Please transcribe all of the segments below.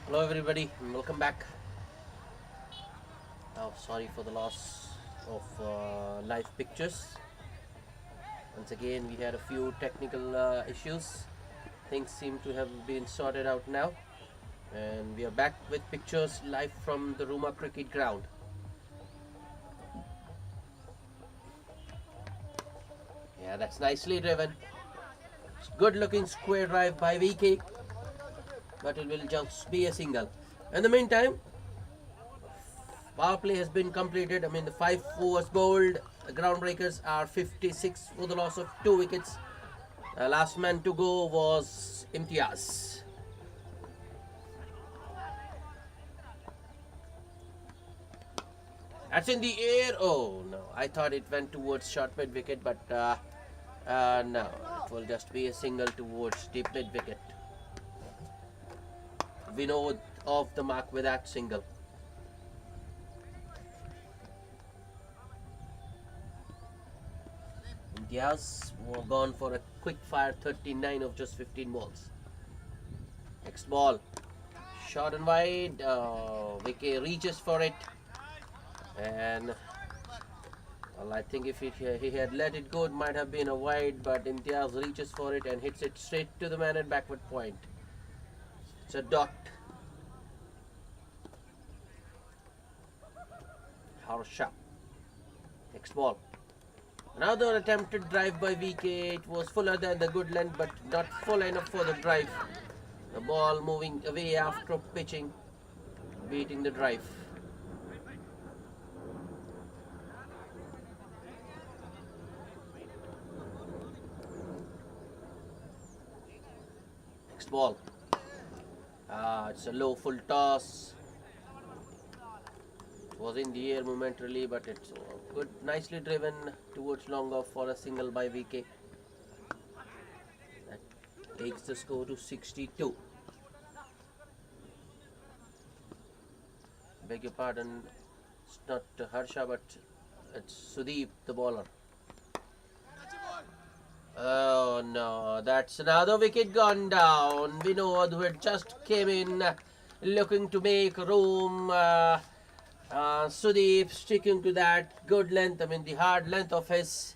Hello everybody and welcome back. Sorry for the loss of live pictures. Once again we had a few technical issues. Things seem to have been sorted out now and we are back with pictures live from the Ruma cricket ground. Yeah, that's nicely driven. It's good looking square drive by VK, but it will just be a single. In the meantime, power play has been completed. The 5 was bowled. The groundbreakers are 56 for the loss of 2 wickets. Last man to go was Imtiaz. That's in the air. Oh no, I thought it went towards short mid wicket, but no, it will just be a single towards deep mid wicket. Vinod off the mark with that single. Imtiaz gone for a quick fire 39 of just 15 balls. Next ball, short and wide. Vicky reaches for it, and well, I think if he had let it go, it might have been a wide. But Imtiaz reaches for it and hits it straight to the man at backward point. It's a dot. Harsha. Next ball. Another attempted drive by VK. It was fuller than the good length, but not full enough for the drive. The ball moving away after pitching, beating the drive. Next ball. It's a low full toss. It was in the air momentarily, but it's good, nicely driven towards long off for a single by VK. That takes the score to 62. Beg your pardon, it's not Harsha, but it's Sudeep, the bowler. Oh no, that's another wicket gone down. Vinod, who had just came in looking to make room. Sudeep sticking to that good length, the hard length of his.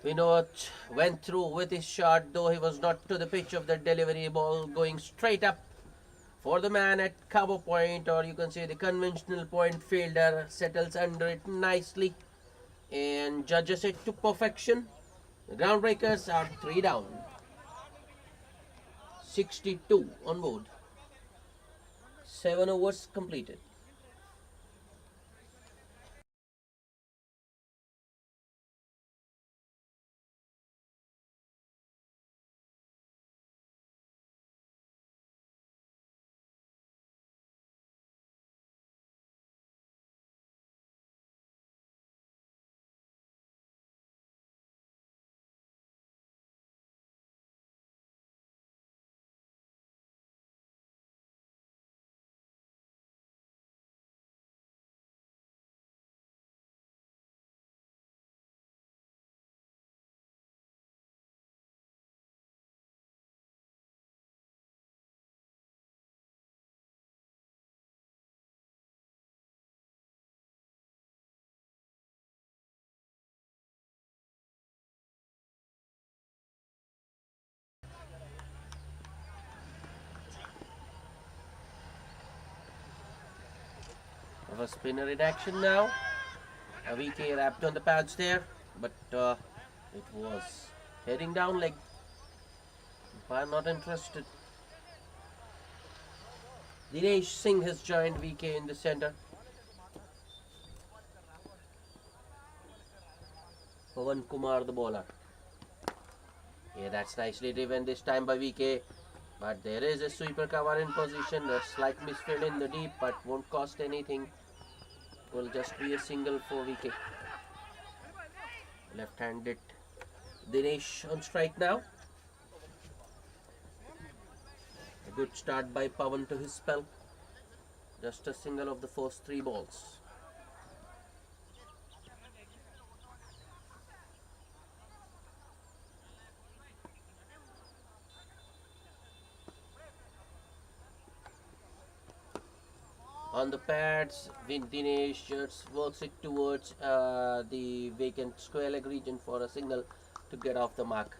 Vinod went through with his shot, though he was not to the pitch of the delivery. Ball going straight up for the man at cover point, or you can say the conventional point fielder, settles under it nicely and judges it to perfection. The groundbreakers are 3 down. 62 on board. 7 overs completed. Of a spinner in action now. A VK wrapped on the pads there, but it was heading down leg. If I'm not interested. Dinesh Singh has joined VK in the center. Pawan Kumar the bowler. Yeah, that's nicely driven this time by VK. But there is a sweeper cover in position. A slight misfield in the deep, but won't cost anything. Will just be a single for VK. Left-handed Dinesh on strike now. A good start by Pawan to his spell. Just a single of the first 3 balls. On the pads, Dinesh just works it towards the vacant square leg region for a single to get off the mark.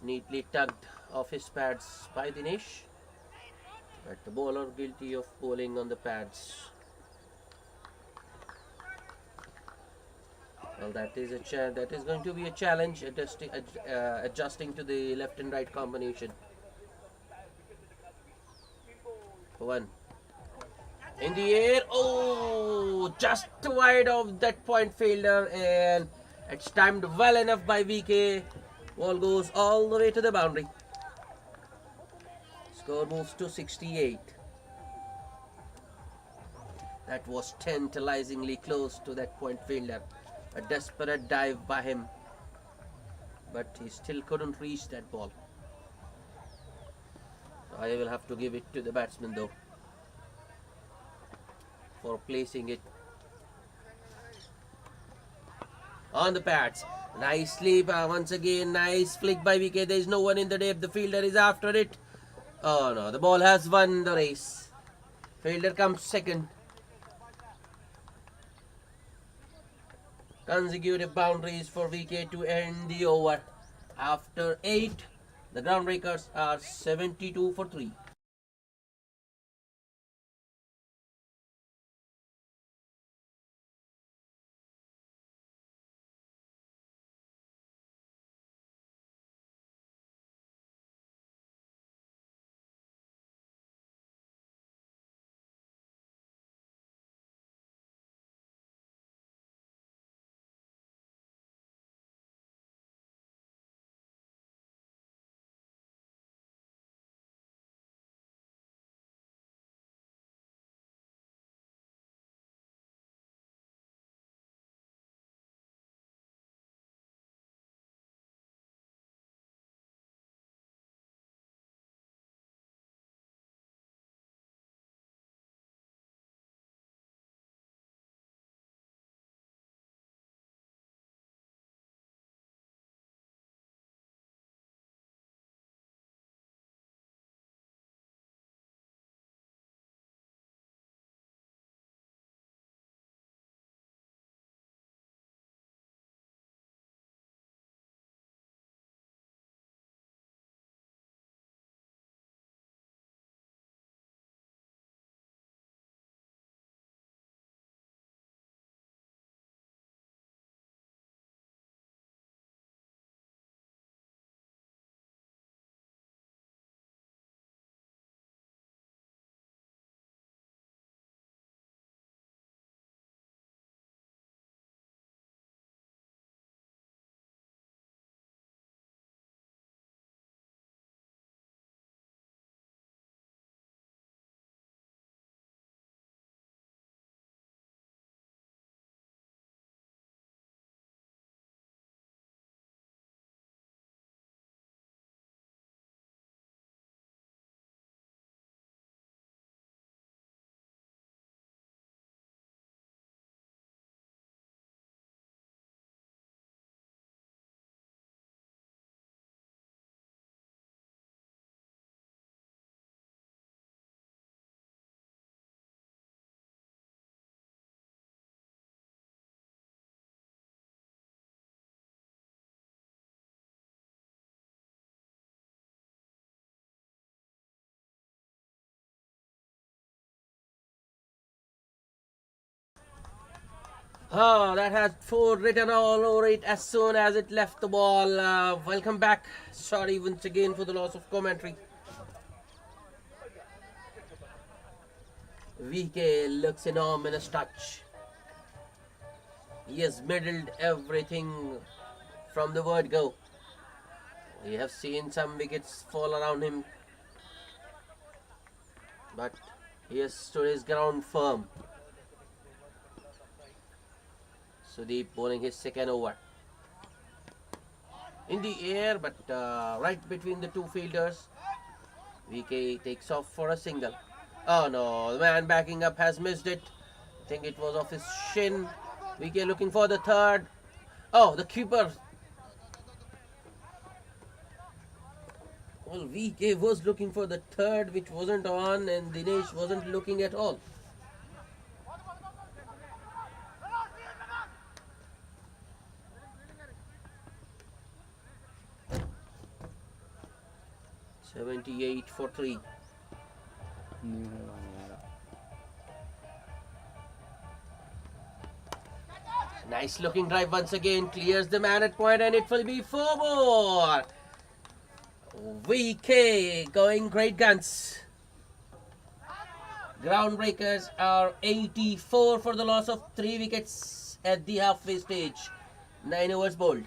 Neatly tugged off his pads by Dinesh, but the bowler guilty of bowling on the pads. Well, that is going to be a challenge, adjusting to the left and right combination. One in the air. Oh, just wide of that point fielder, and it's timed well enough by VK. Ball goes all the way to the boundary. Score moves to 68. That was tantalizingly close to that point fielder. A desperate dive by him, but he still couldn't reach that ball. I will have to give it to the batsman though for placing it on the pads. Nicely, once again, nice flick by VK. There is no one in the depth. The fielder is after it. Oh no, the ball has won the race. Fielder comes second. Consecutive boundaries for VK to end the over. After 8, the groundbreakers are 72 for 3. Oh, that has 4 written all over it as soon as it left the ball. Welcome back. Sorry once again for the loss of commentary. VK looks in ominous touch. He has middled everything from the word go. We have seen some wickets fall around him, but he has stood his ground firm. Sudeep bowling his second over. In the air, but right between the two fielders. VK takes off for a single. Oh no, the man backing up has missed it. I think it was off his shin. VK looking for the third. Oh, the keeper. Well, VK was looking for the third, which wasn't on, and Dinesh wasn't looking at all. 78 for 3. Nice looking drive once again. Clears the man at point and it will be 4 more. VK going great guns. Groundbreakers are 84 for the loss of 3 wickets at the halfway stage. 9 overs bowled.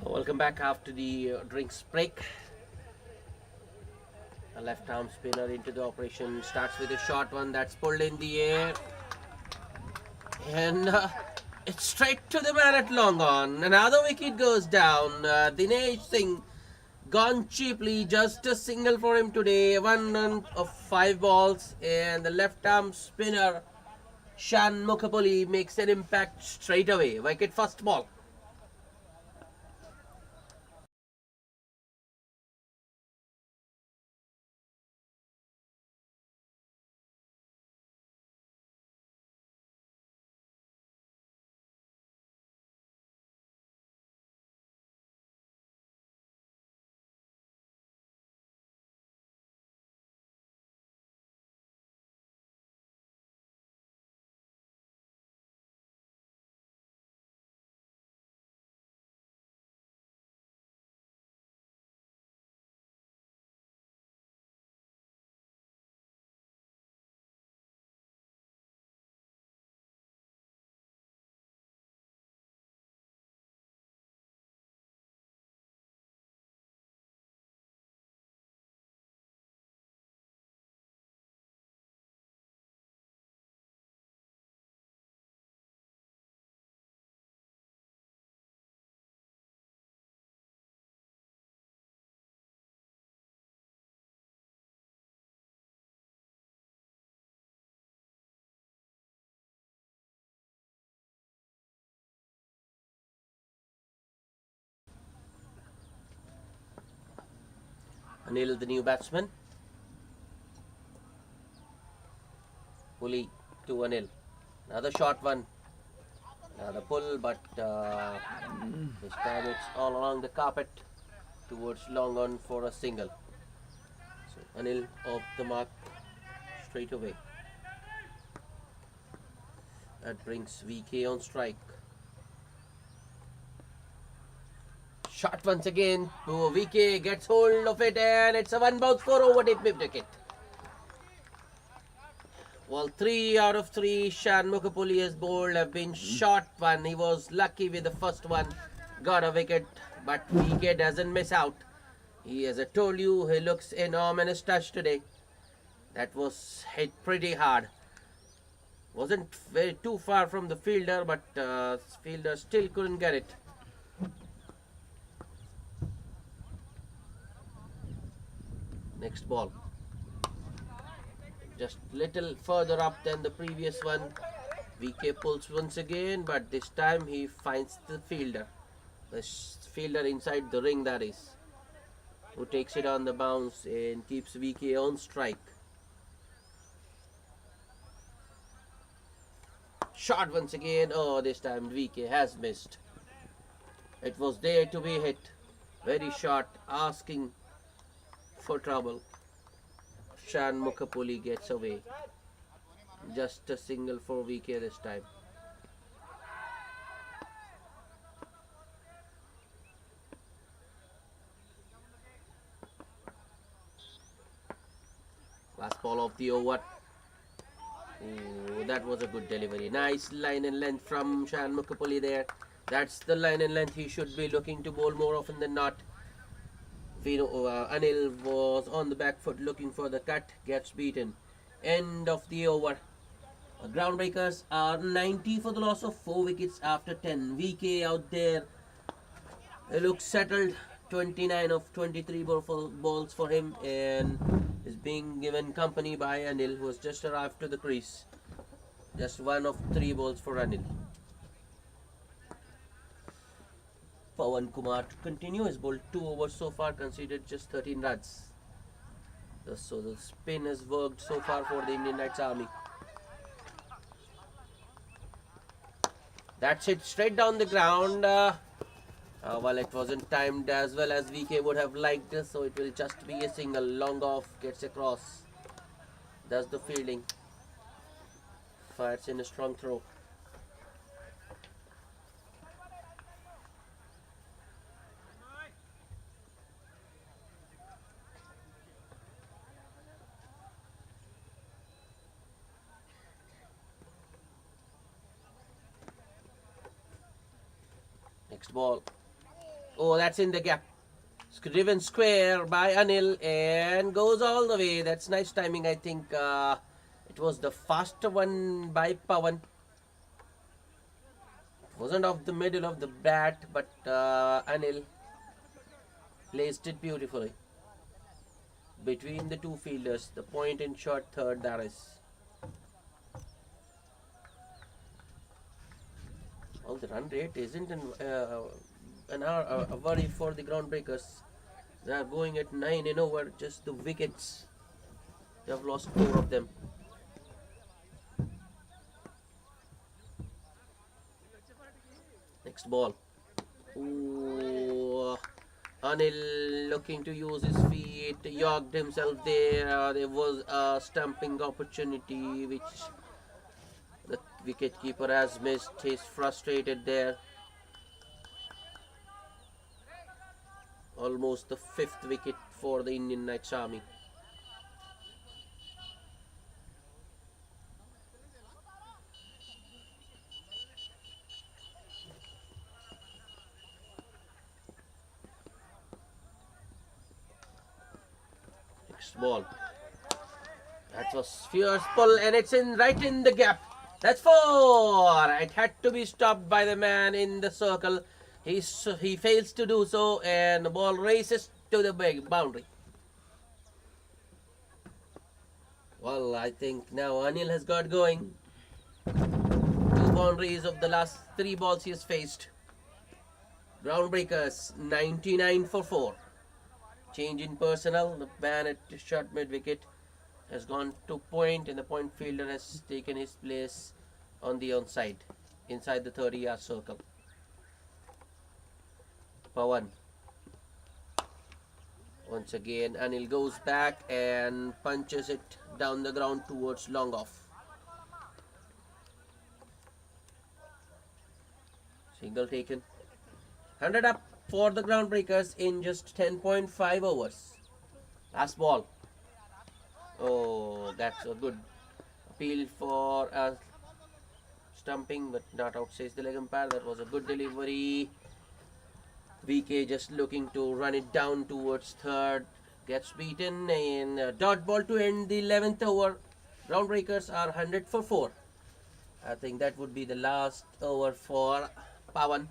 Welcome back after the drinks break. A left arm spinner into the operation. Starts with a short one that's pulled in the air. And it's straight to the man at long on. Another wicket goes down. Dinesh Singh gone cheaply. Just a single for him today. 1 run of 5 balls. And the left arm spinner Shan Mukhapoli makes an impact straight away. Wicket first ball. Anil, the new batsman. Pully to Anil. Another short one. Another pull, but this time it's all along the carpet towards long on for a single. So Anil off the mark straight away. That brings VK on strike. Shot once again. Oh, VK gets hold of it and it's a one bounce for over deep wicket. Well, 3 out of 3 Shanmugha has bowled have been short one. He was lucky with the first one. Got a wicket, but VK doesn't miss out. He, as I told you, he looks in ominous touch today. That was hit pretty hard. Wasn't very too far from the fielder, but fielder still couldn't get it. Next ball. Just little further up than the previous one. VK pulls once again, but this time he finds the fielder. The fielder inside the ring, that is, who takes it on the bounce and keeps VK on strike. Shot once again. Oh, this time VK has missed. It was there to be hit. Very short, asking for trouble. Shanmugha gets away. Just a single for VK this time. Last ball of the over. Oh, that was a good delivery. Nice line and length from Shanmugha there. That's the line and length he should be looking to bowl more often than not. Anil was on the back foot looking for the cut, gets beaten. End of the over. Groundbreakers are 90 for the loss of 4 wickets after 10. VK out there, he looks settled. 29 of 23 balls for him and is being given company by Anil, who has just arrived to the crease. Just 1 of 3 balls for Anil. Pawan Kumar to continue. Has bowled 2 overs so far, conceded just 13 runs. So the spin has worked so far for the Indian Knights Army. That's it, straight down the ground. Well, it wasn't timed as well as VK would have liked, so it will just be a single. Long off, gets across. Does the fielding. Fires in a strong throw. Next ball. Oh, that's in the gap. Driven square by Anil and goes all the way. That's nice timing, I think. It was the faster one by Pawan. It wasn't off the middle of the bat, but Anil placed it beautifully. Between the two fielders, the point in short third, that is. Well, the run rate isn't a worry for the Groundbreakers. They are going at 9 in over. Just the wickets, they have lost 4 of them. Next ball. Ooh, Anil looking to use his feet, yorked himself there. There was a stumping opportunity which the wicketkeeper has missed. He's frustrated there. Almost the 5th wicket for the Indian Knights Army. Next ball. That was fierce pull and it's right in the gap. That's 4. It had to be stopped by the man in the circle. He fails to do so and the ball races to the big boundary. Well, I think now Anil has got going. 2 boundaries of the last 3 balls he has faced. Groundbreakers 99 for 4. Change in personnel. The man at short mid wicket has gone to point, and the point fielder has taken his place on the onside, inside the 30-yard circle. Pawan. Once again, Anil goes back and punches it down the ground towards long off. Single taken. 100 up for the groundbreakers in just 10.5 overs. Last ball. Oh, that's a good appeal for a stumping, but not out, says the leg umpire. That was a good delivery. VK just looking to run it down towards third. Gets beaten, and dot ball to end the 11th over. Groundbreakers are 100 for 4. I think that would be the last over for Pawan.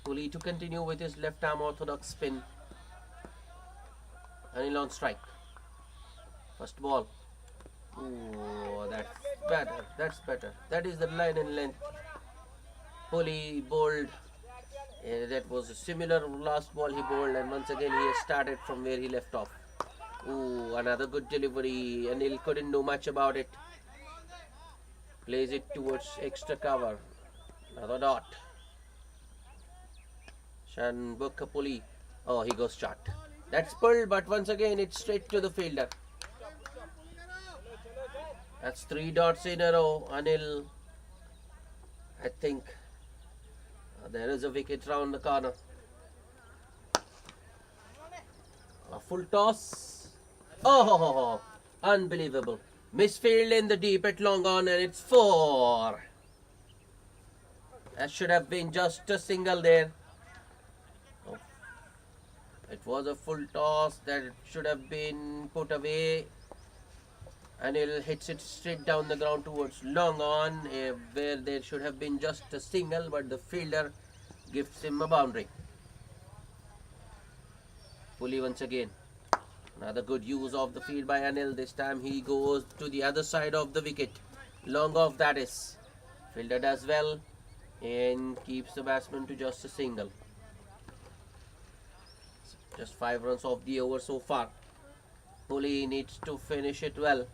Kohli to continue with his left arm orthodox spin. Anil on strike. First ball. Oh, that's better. That's better. That is the line and length. Kohli bowled. That was a similar last ball he bowled, and once again he has started from where he left off. Ooh, another good delivery. Anil couldn't do much about it. Plays it towards extra cover. Another dot. Shanbukapuli. Oh, he goes short. That's pulled, but once again it's straight to the fielder. That's 3 dots in a row. Anil, I think there is a wicket round the corner. A full toss. Oh, unbelievable. Misfield in the deep at long on, and it's 4. That should have been just a single there. It was a full toss that should have been put away. Anil hits it straight down the ground towards long on, where there should have been just a single, but the fielder gives him a boundary. Kohli once again. Another good use of the field by Anil. This time he goes to the other side of the wicket. Long off, that is. Fielder does well and keeps the batsman to just a single. Just 5 runs off the over so far. Kohli needs to finish it well.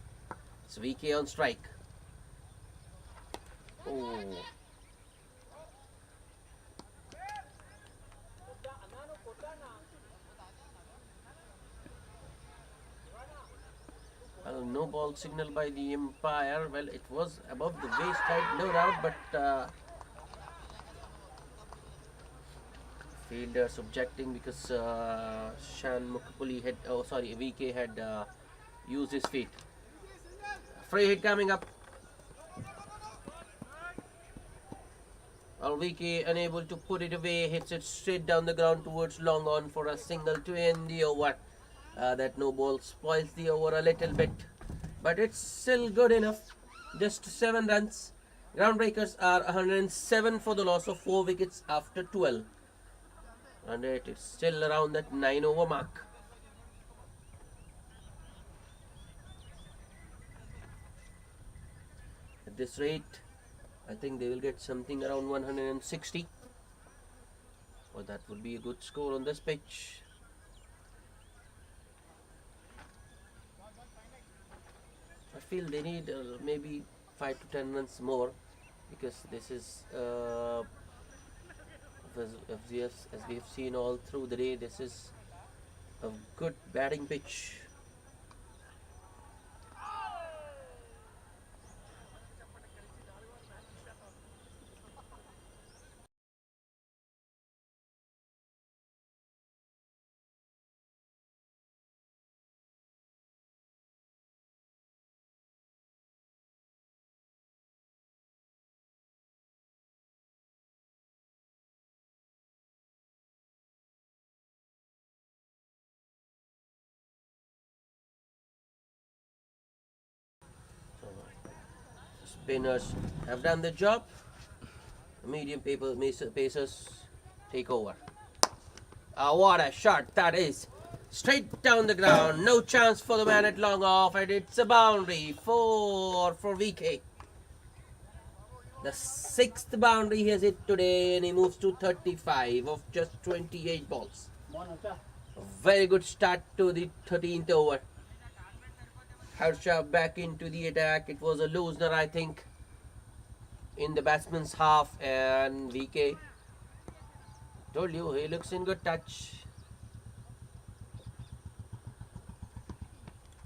It's VK on strike. Oh. Well, no ball signal by the umpire. Well, it was above the waist height, no doubt, but fielders objecting because Shanmukapuli had, VK had used his feet. Free hit coming up. Well, VK unable to put it away, hits it straight down the ground towards long on for a single to end the over. That no ball spoils the over a little bit, but it's still good enough. Just 7 runs. Groundbreakers are 107 for the loss of 4 wickets after 12. And it is still around that 9 over mark. At this rate, I think they will get something around 160. Well, that would be a good score on this pitch. I feel they need maybe 5 to 10 runs more, because this is as we have seen all through the day, this is a good batting pitch. Spinners have done the job. Medium pacers take over. What a shot that is. Straight down the ground. No chance for the man at long off, and it's a boundary. 4 for VK. The 6th boundary he has hit today, and he moves to 35 of just 28 balls. A very good start to the 13th over. Harsha back into the attack. It was a loosener, I think, in the batsman's half, and VK, told you, he looks in good touch.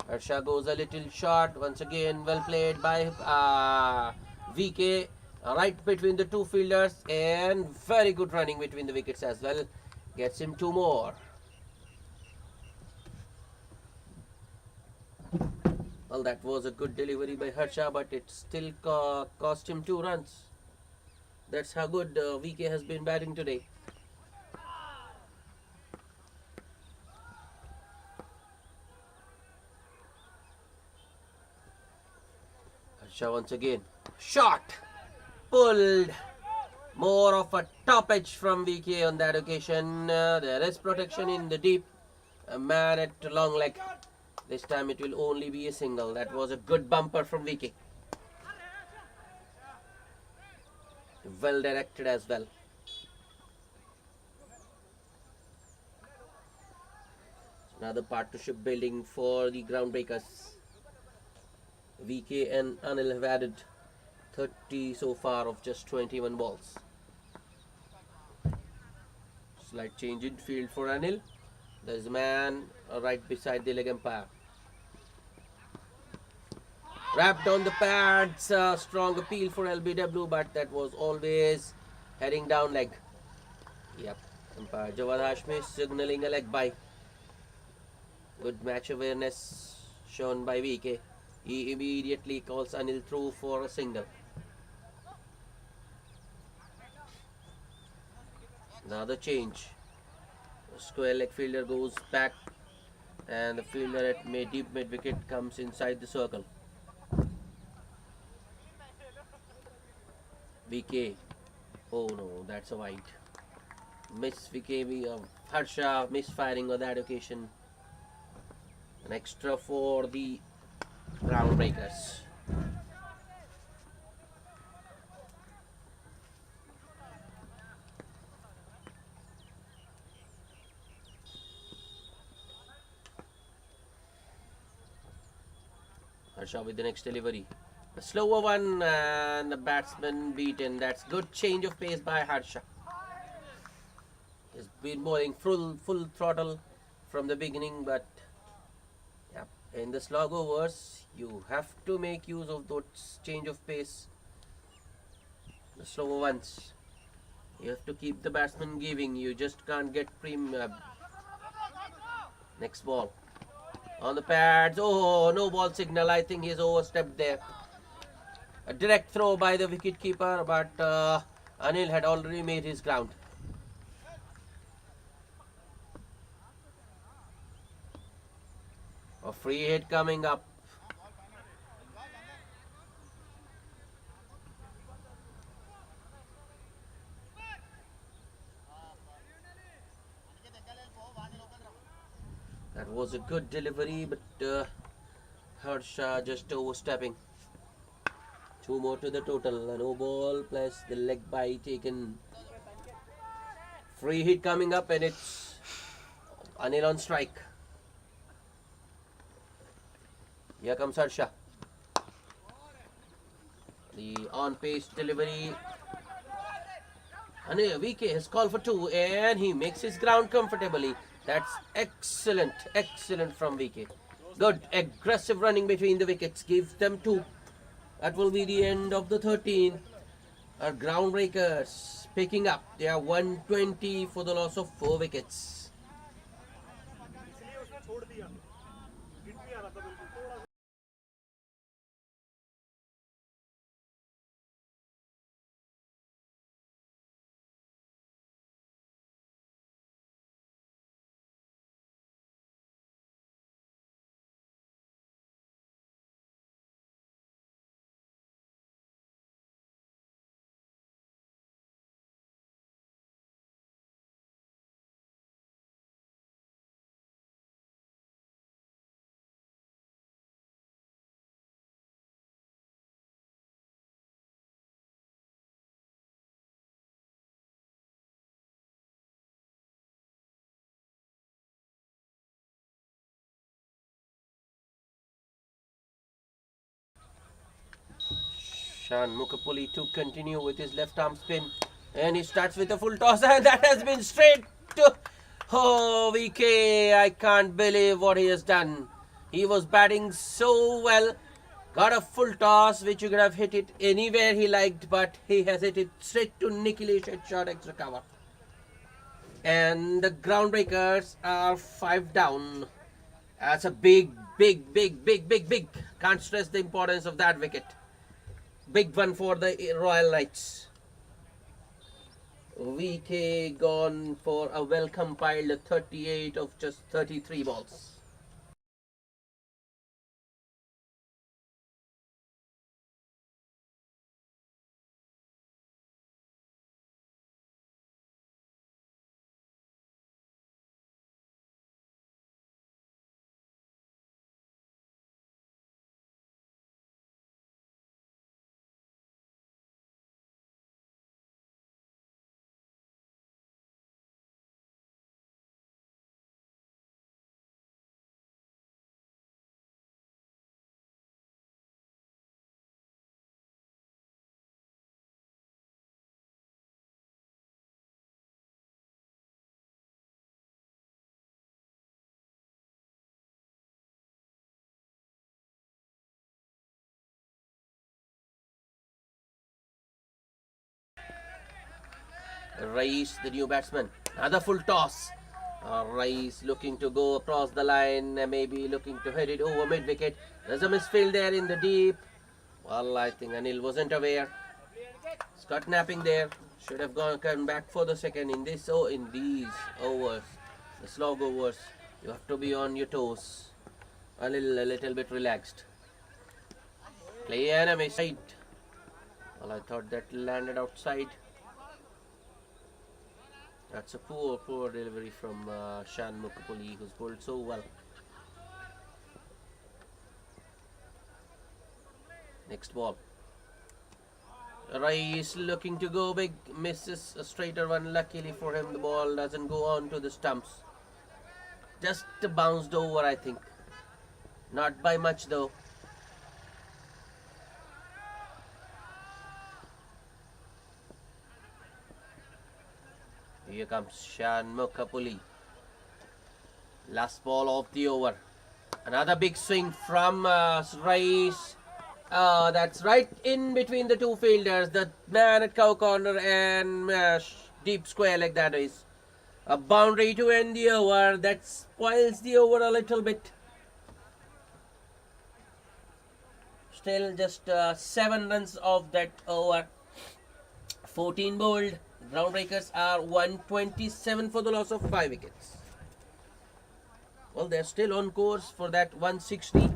Harsha goes a little short. Once again, well played by VK. Right between the two fielders, and very good running between the wickets as well. Gets him 2 more. Well, that was a good delivery by Harsha, but it still cost him 2 runs. That's how good VK has been batting today. Harsha once again. Shot! Pulled! More of a top edge from VK on that occasion. There is protection in the deep. A man at long leg. This time it will only be a single. That was a good bumper from VK. Well directed as well. Another partnership building for the groundbreakers. VK and Anil have added 30 so far of just 21 balls. Slight change in field for Anil. There's a man right beside the leg umpire. Wrapped on the pads, strong appeal for LBW, but that was always heading down leg. Yep, umpire Jawad Hashmi signalling a leg bye. Good match awareness shown by VK. He immediately calls Anil through for a single. Another change. The square leg fielder goes back, and the fielder at deep mid wicket comes inside the circle. VK. Oh no, that's a wide. Miss VK. Harsha misfiring on that occasion. An extra for the groundbreakers. Harsha with the next delivery. A slower one, and the batsman beaten. That's good change of pace by Harsha. He's been bowling full throttle from the beginning, but yeah, in the slog overs, you have to make use of those change of pace. The slower ones, you have to keep the batsman giving. You just can't get next ball on the pads. Oh, no ball signal. I think he's overstepped there. A direct throw by the wicketkeeper, but Anil had already made his ground. A free hit coming up. That was a good delivery, but Harsha just overstepping. 2 more to the total. A no ball plus the leg bye taken. Free hit coming up, and it's Anil on strike. Here comes Harsha. The on-pace delivery. Anil VK has called for 2, and he makes his ground comfortably. That's excellent from VK. Good aggressive running between the wickets. Gives them 2. That will be the end of the 13th. Our groundbreakers picking up. They are 120 for the loss of 4 wickets. Shan Mukapuli to continue with his left arm spin. And he starts with a full toss, and that has been straight to... Oh, VK, I can't believe what he has done. He was batting so well. Got a full toss, which you could have hit it anywhere he liked, but he has hit it straight to Nikhilesh at short extra cover. And the groundbreakers are 5 down. That's a big. Can't stress the importance of that wicket. Big one for the Royal Knights. VK gone for a well compiled 38 of just 33 balls. Rice, the new batsman. Another full toss. Rice looking to go across the line, maybe looking to hit it over mid wicket. There's a misfield there in the deep. Well, I think Anil wasn't aware. Scott napping there. Should have come back for the second in these overs, the slog overs. You have to be on your toes, a little bit relaxed. Play enemy side. Well, I thought that landed outside. That's a poor delivery from Shan Mukapuli, who's bowled so well. Next ball. Rice looking to go big, misses a straighter one. Luckily for him, the ball doesn't go on to the stumps. Just bounced over, I think. Not by much though. Here comes Shan Mukapuli. Last ball of the over. Another big swing from Rice. That's right in between the two fielders. The man at cow corner and deep square like that is. A boundary to end the over. That spoils the over a little bit. Still just 7 runs of that over. 14 bowled. Groundbreakers are 127 for the loss of 5 wickets. Well, they're still on course for that 160.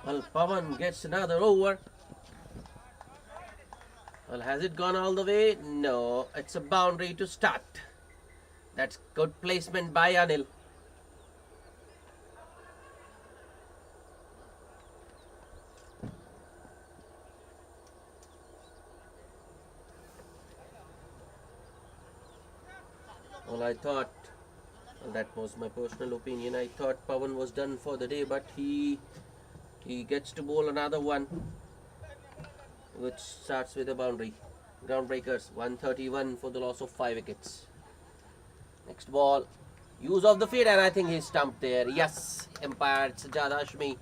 Well, Pawan gets another over. Well, has it gone all the way? No, it's a boundary to start. That's good placement by Anil. Well, I thought, well, that was my personal opinion. I thought Pawan was done for the day, but he gets to bowl another one, which starts with a boundary. Groundbreakers 131 for the loss of 5 wickets. Next ball. Use of the feet, and I think he stumped there. Yes, umpire Sajjad Hashmi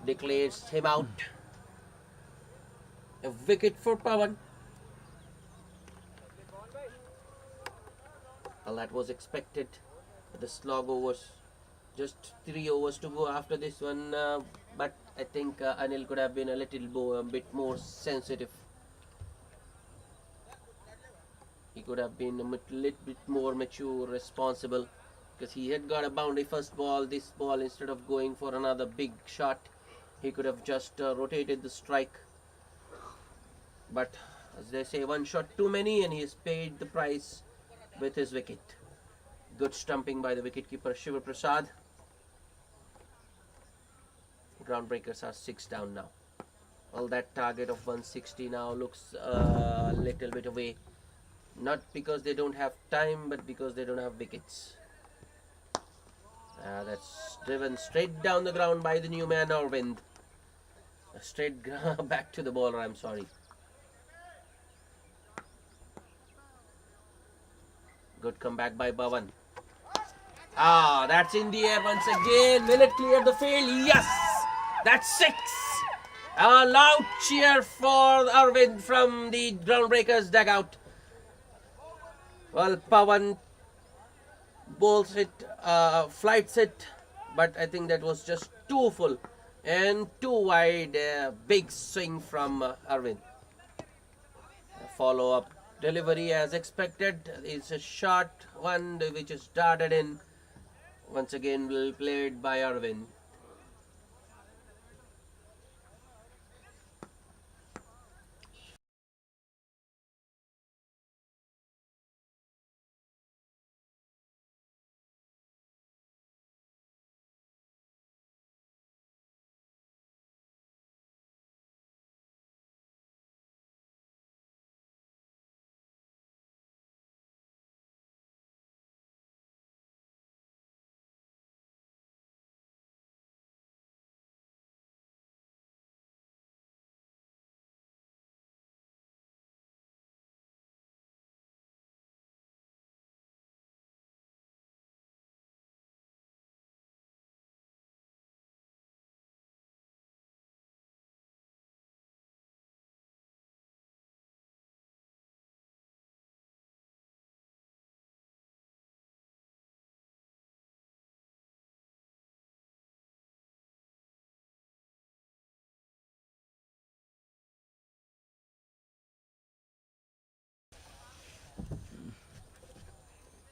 declares him out. A wicket for Pawan. Well, that was expected. The slog overs. Just 3 overs to go after this one. But I think Anil could have been a little bit more sensitive. He could have been a little bit more mature, responsible. Because he had got a boundary first ball. This ball, instead of going for another big shot, he could have just rotated the strike. But as they say, one shot too many, and he has paid the price with his wicket. Good stumping by the wicketkeeper Shiva Prasad. Groundbreakers are 6 down now. Well, that target of 160 now looks a little bit away. Not because they don't have time, but because they don't have wickets. That's driven straight down the ground by the new man Arvind. Straight back to the bowler, I'm sorry. Good comeback by Bhavan. That's in the air once again. Will it clear the field? Yes! That's 6! A loud cheer for Arvind from the Groundbreakers dugout. Well, Pawan bowls it, flights it, but I think that was just too full and too wide. Big swing from Arvind. Follow up delivery as expected. It's a short one which is darted in. Once again, well played by Arvind.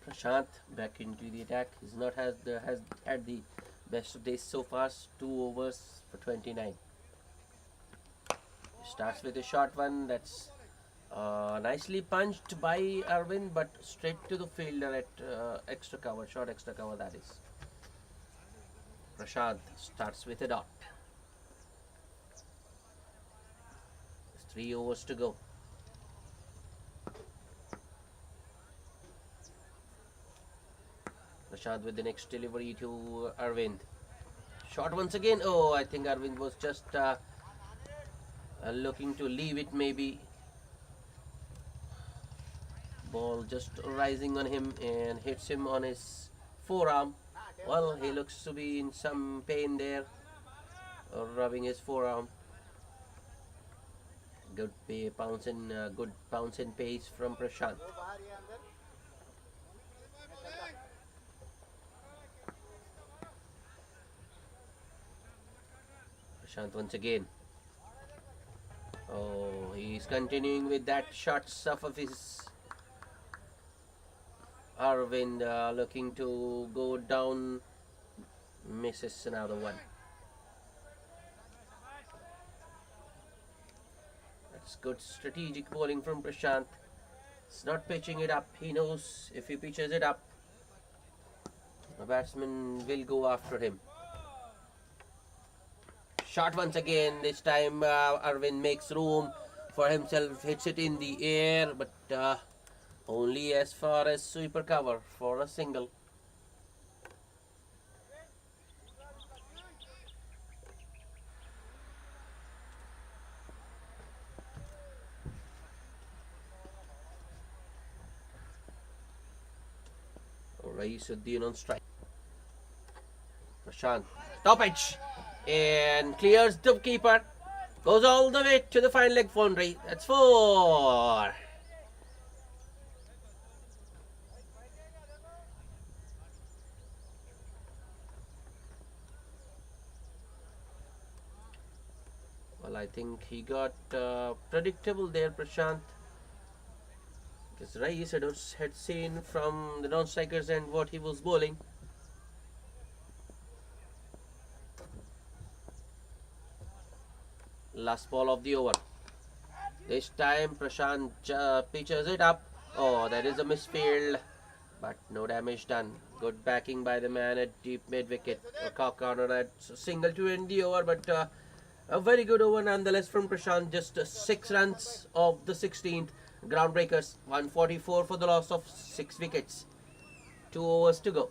Prashant back into the attack. He's not has had the best of days so far. 2 overs for 29. Starts with a short one. That's nicely punched by Arvind, but straight to the fielder at extra cover, short extra cover that is. Prashant starts with a dot. There's 3 overs to go. Prashant with the next delivery to Arvind. Shot once again. Oh, I think Arvind was just looking to leave it maybe. Ball just rising on him and hits him on his forearm. Well, he looks to be in some pain there, rubbing his forearm. Good bounce and pace from Prashant. Prashant once again. Oh, he's continuing with that short stuff of his. Arvind looking to go down, misses another one. That's good strategic bowling from Prashant. He's not pitching it up. He knows if he pitches it up, the batsman will go after him. Shot once again. This time Arvind makes room for himself, hits it in the air, but only as far as sweeper cover for a single. Raisuddin on strike. Prashant, stoppage, and clears the keeper. Goes all the way to the final leg boundary. That's 4. Well, I think he got predictable there, Prashant. Because Rais had seen from the non-strikers and what he was bowling. Last ball of the over. This time Prashant pitches it up. Oh, that is a misfield, but no damage done. Good backing by the man at deep mid wicket. A cock corner at single to end the over, but a very good over nonetheless from Prashant. Just 6 runs of the 16th. Groundbreakers, 144 for the loss of 6 wickets. 2 overs to go.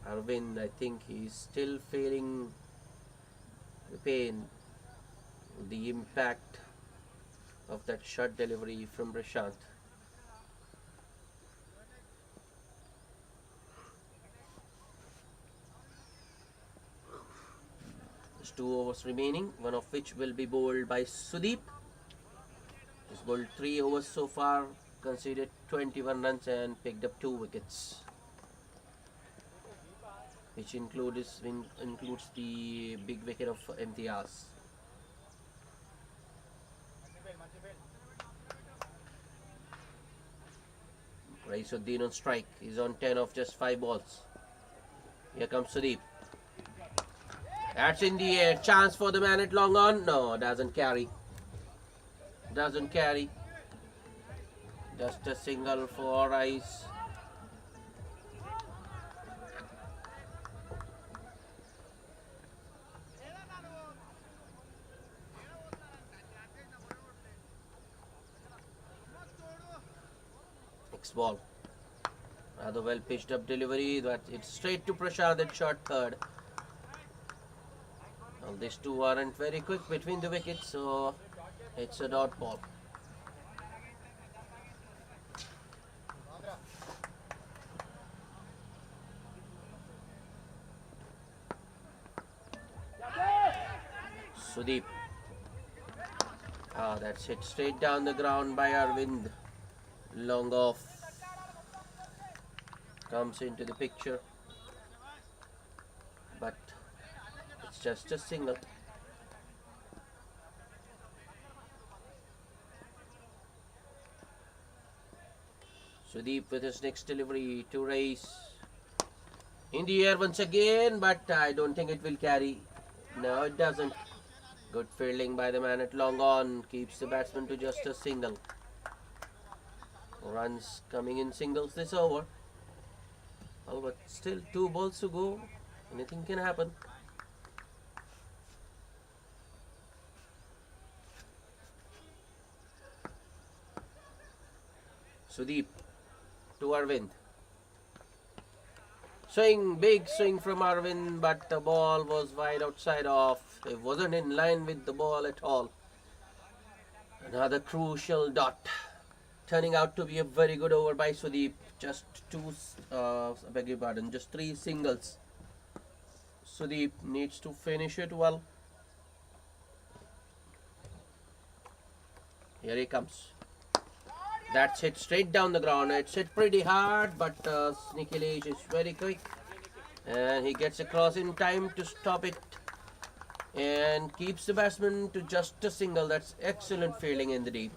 Arvind, I think he's still feeling the pain, the impact of that shot delivery from Prashant. There's 2 overs remaining, one of which will be bowled by Sudeep. He's bowled 3 overs so far, conceded 21 runs and picked up 2 wickets. Which includes the big wicket of Imtiaz. Raisuddin on strike. He's on 10 of just 5 balls. Here comes Sudeep. That's in the air. Chance for the man at long on. No, doesn't carry. Doesn't carry. Just a single for Rais. Ball. Rather well pitched up delivery, but it's straight to Prashant at short third. Well, these two aren't very quick between the wickets, so it's a dot ball. Sudeep. That's hit straight down the ground by Arvind. Long off. Comes into the picture, but it's just a single. Sudeep with his next delivery to Rais. In the air once again, but I don't think it will carry. No, it doesn't. Good fielding by the man at long on. Keeps the batsman to just a single. Runs coming in singles this over. Oh, but still 2 balls to go. Anything can happen. Sudeep to Arvind. Swing, big swing from Arvind, but the ball was wide outside off. It wasn't in line with the ball at all. Another crucial dot. Turning out to be a very good over by Sudeep. Just 3 singles. Sudeep needs to finish it well. Here he comes. That's hit straight down the ground. It's hit pretty hard, but Nikhilej is very quick. And he gets across in time to stop it. And keeps the batsman to just a single. That's excellent fielding in the deep.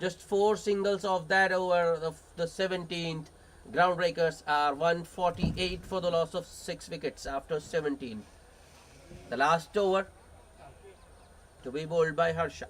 Just 4 singles of that over the 17th. Groundbreakers are 148 for the loss of 6 wickets after 17. The last over to be bowled by Harsha.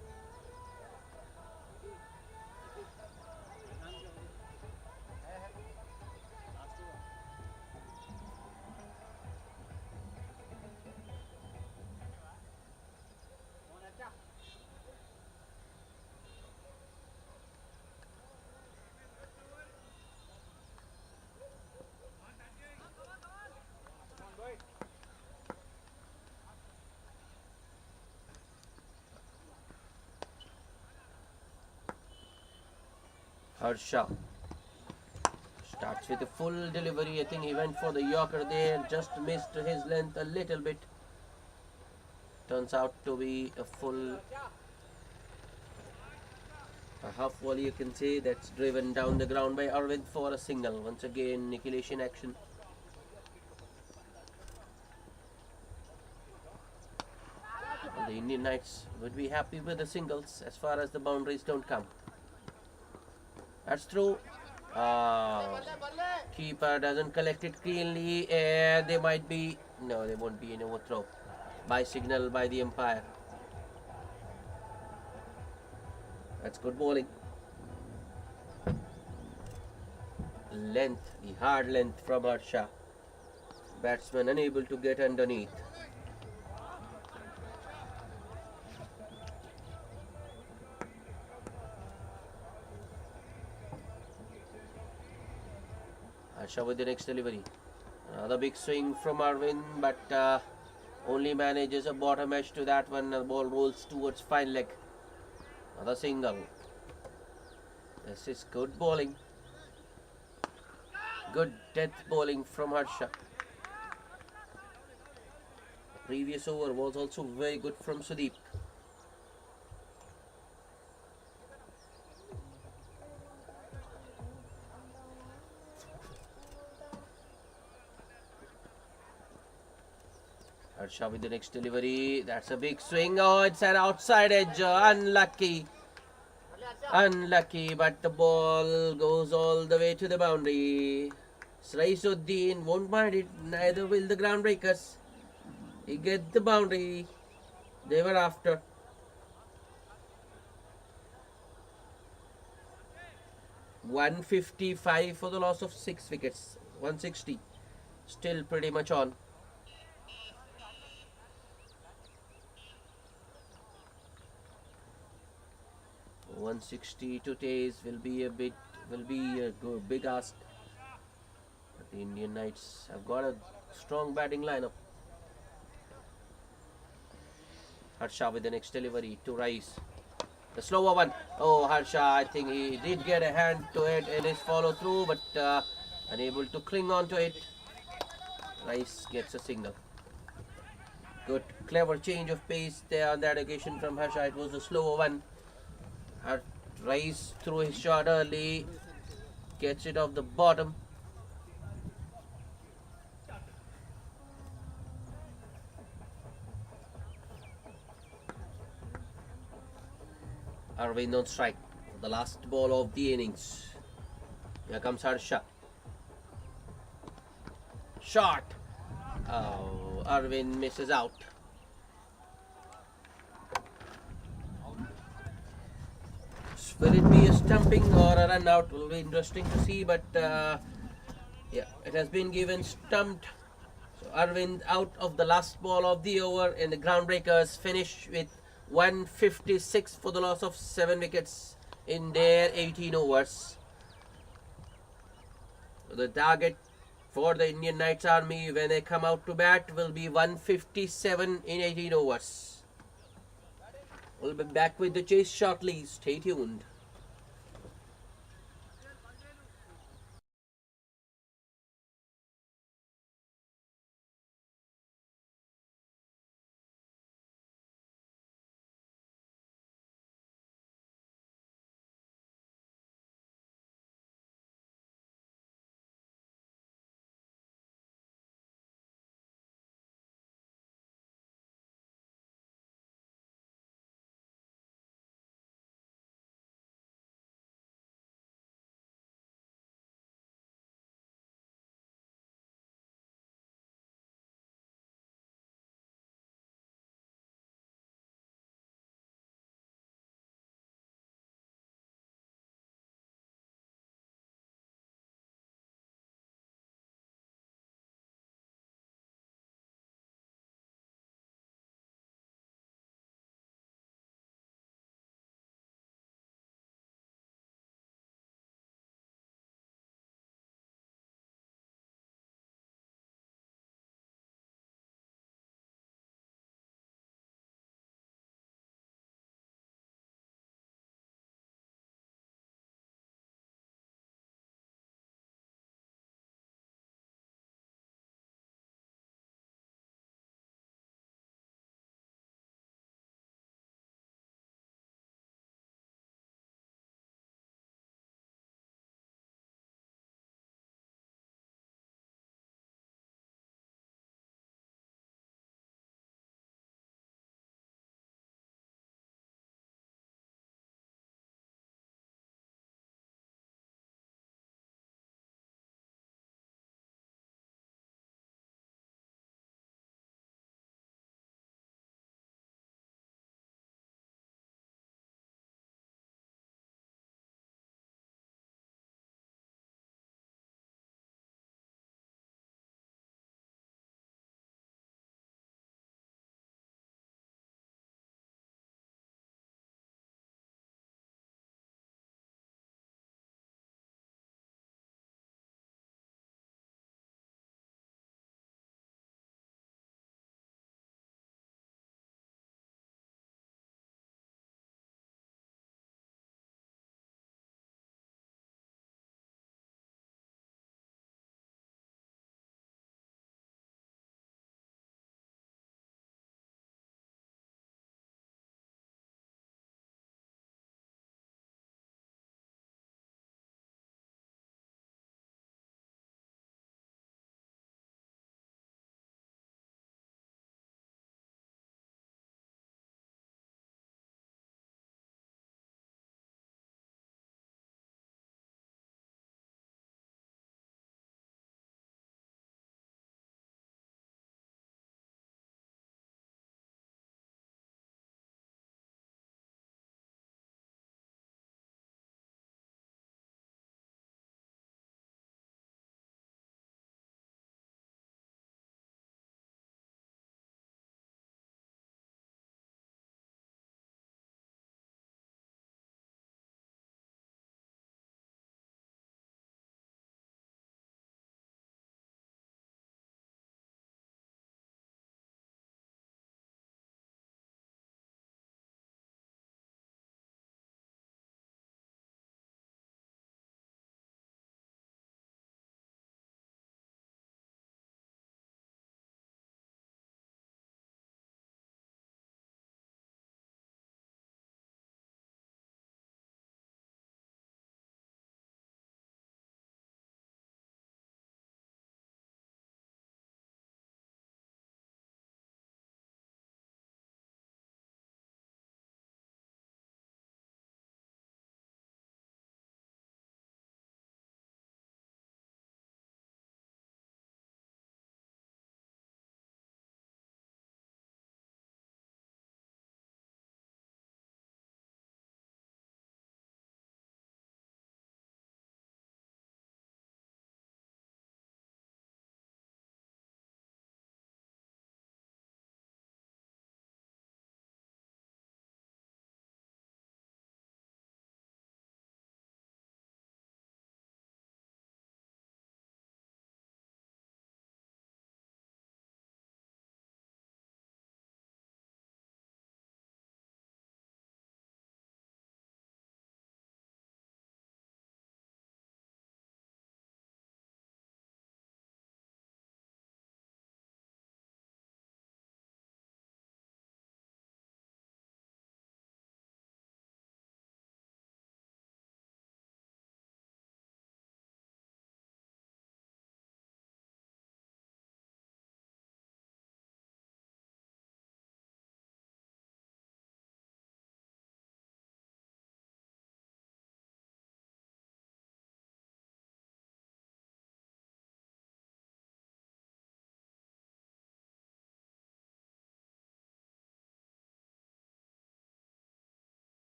Harsha starts with a full delivery. I think he went for the Yorker there, just missed his length a little bit. Turns out to be a half volley, you can say. That's driven down the ground by Arvind for a single. Once again, annihilation action. The Indian Knights would be happy with the singles as far as the boundaries don't come. That's true. Keeper doesn't collect it cleanly, and they might be. No, there won't be an overthrow by signal by the umpire. That's good bowling. Length, the hard length from Harsha. Batsman unable to get underneath. Harsha with the next delivery. Another big swing from Arvind, but only manages a bottom edge to that one. The ball rolls towards fine leg. Another single. This is good bowling. Good death bowling from Harsha. Previous over was also very good from Sudeep. Harsha with the next delivery. That's a big swing. Oh, it's an outside edge. Unlucky. Unlucky, but the ball goes all the way to the boundary. Sraisuddin won't mind it. Neither will the groundbreakers. He get the boundary they were after. $155 for the loss of 6 wickets. 160. Still pretty much on. $160 to Taze will be a big ask. But the Indian Knights have got a strong batting lineup. Harsha with the next delivery to Rice. The slower one. Oh, Harsha, I think he did get a hand to it in his follow through, but unable to cling on to it. Rice gets a single. Good, clever change of pace there on that occasion from Harsha. It was a slower one. Rice threw his shot early, gets it off the bottom. Arvind on strike. The last ball of the innings. Here comes Harsha. Shot. Oh, Arvind misses out. Will it be a stumping or a run out? Will be interesting to see, but yeah, it has been given stumped. So Arvind out of the last ball of the over, and the groundbreakers finish with 156 for the loss of 7 wickets in their 18 overs. So the target for the Indian Knights Army when they come out to bat will be 157 in 18 overs. We'll be back with the chase shortly. Stay tuned.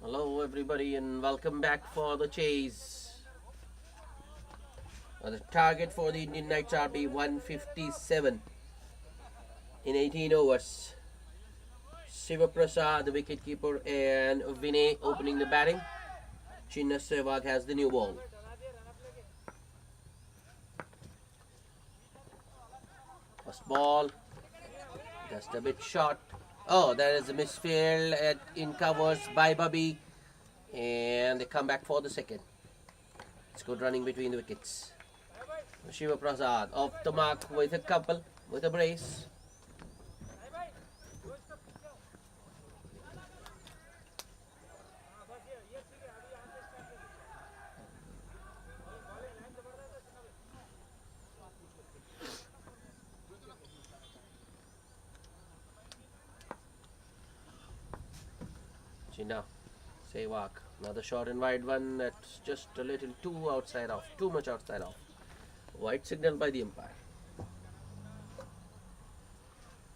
Hello everybody and welcome back for the chase. The target for the Indian Knights are be 157 in 18 overs. Shiva Prasad, the wicketkeeper, and Vinay opening the batting. Chinna Sehwag has the new ball. First ball, just a bit short. Oh, there is a misfield in covers by Bubby, and they come back for the second. It's good running between the wickets. Shiva Prasad off the mark with a couple, with a brace. Chinna Sehwag, another short and wide one. That's just a little too outside off, too much outside off. White signal by the umpire.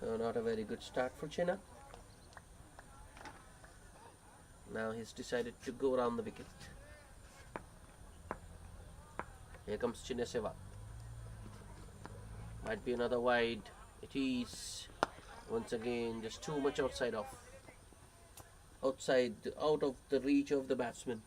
Not a very good start for Chinna. Now he's decided to go around the wicket. Here comes Chinna Sehwag. Might be another wide. It is once again just too much outside off. Outside, out of the reach of the batsman.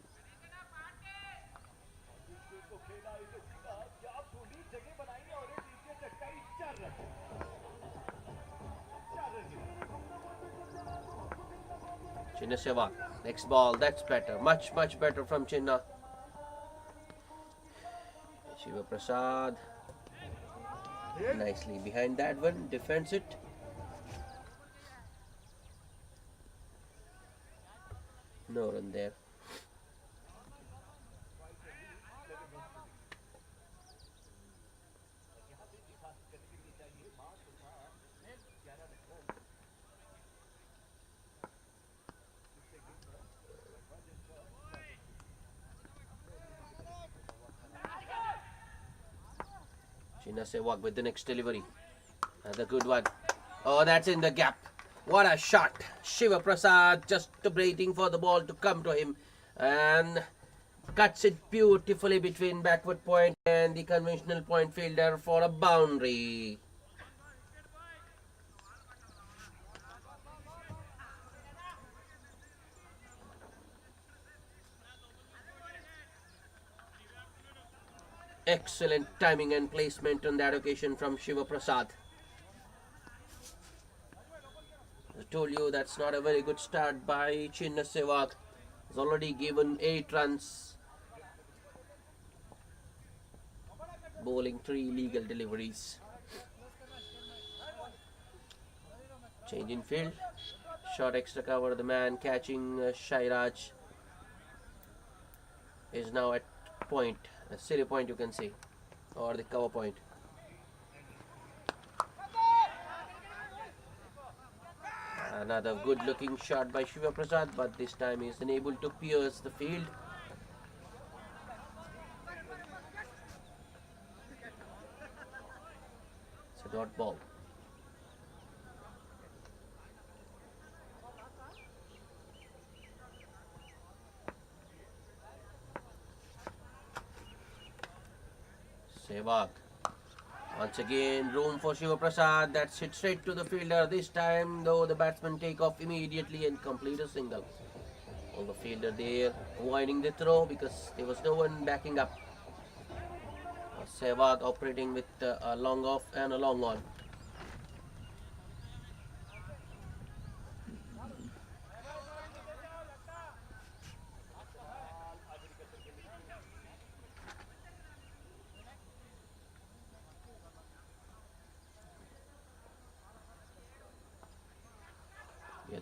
Chinna Sehwag. Next ball, that's better. Much better from Chinna. Shiva Prasad. Nicely behind that one. Defends it. No run there. Chinna Sehwag with the next delivery. Another good one. Oh, that's in the gap. What a shot. Shiva Prasad just waiting for the ball to come to him and cuts it beautifully between backward point and the conventional point fielder for a boundary. Excellent timing and placement on that occasion from Shiva Prasad. I told you that's not a very good start by Chinna Sehwag. He's already given 8 runs, bowling 3 legal deliveries. Change in field, short extra cover. The man catching Shairaj is now at point, a silly point you can say, or the cover point. Another good looking shot by Shiva Prasad, but this time he is unable to pierce the field. It's a dot ball. Sehwag. Once again, room for Shiva Prasad. That's hit straight to the fielder. This time, though, the batsman take off immediately and complete a single. On the fielder there, avoiding the throw because there was no one backing up. Sehwag operating with a long off and a long on.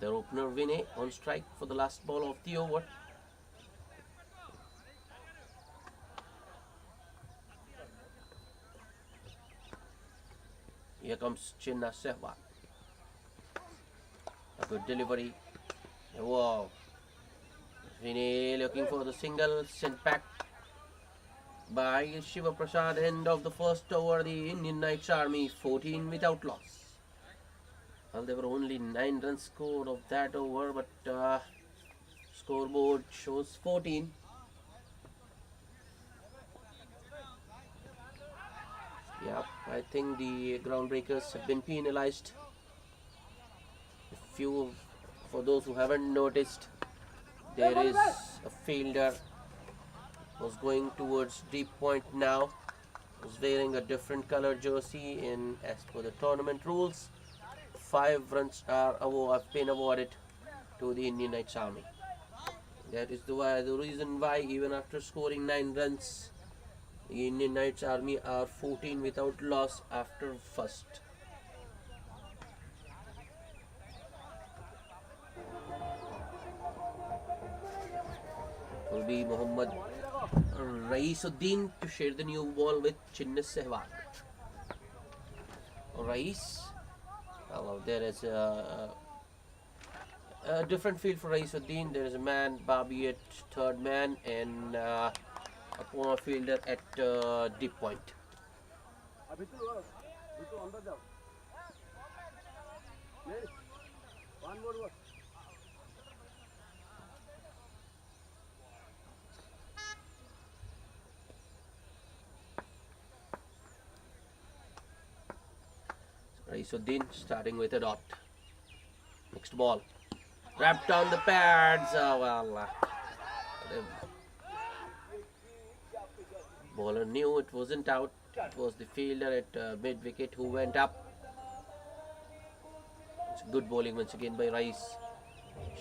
The opener Vinay on strike for the last ball of the over. Here comes Chinna Sehwag. A good delivery. Wow. Vinay looking for the single, sent back by Shiva Prasad. End of the first over. The Indian Knights Army 14 without loss. Well, there were only 9 runs scored of that over, but Scoreboard shows 14. Yep, I think the groundbreakers have been penalized. Few, for those who haven't noticed, there is a fielder who's going towards deep point now, who's wearing a different color jersey in as per the tournament rules. 5 runs have been awarded to the Indian Knights Army. That is the reason why even after scoring 9 runs, the Indian Knights Army are 14 without loss after first. It will be Mohammad Raisuddin to share the new ball with Chinnis Sehwag. Rais, there is a different field for Raisuddin. There is a man, Babi at third man, and a corner fielder at deep point. Raisuddin starting with a dot. Next ball. Wrapped on the pads. The bowler knew it wasn't out. It was the fielder at mid wicket who went up. It's good bowling once again by Rice.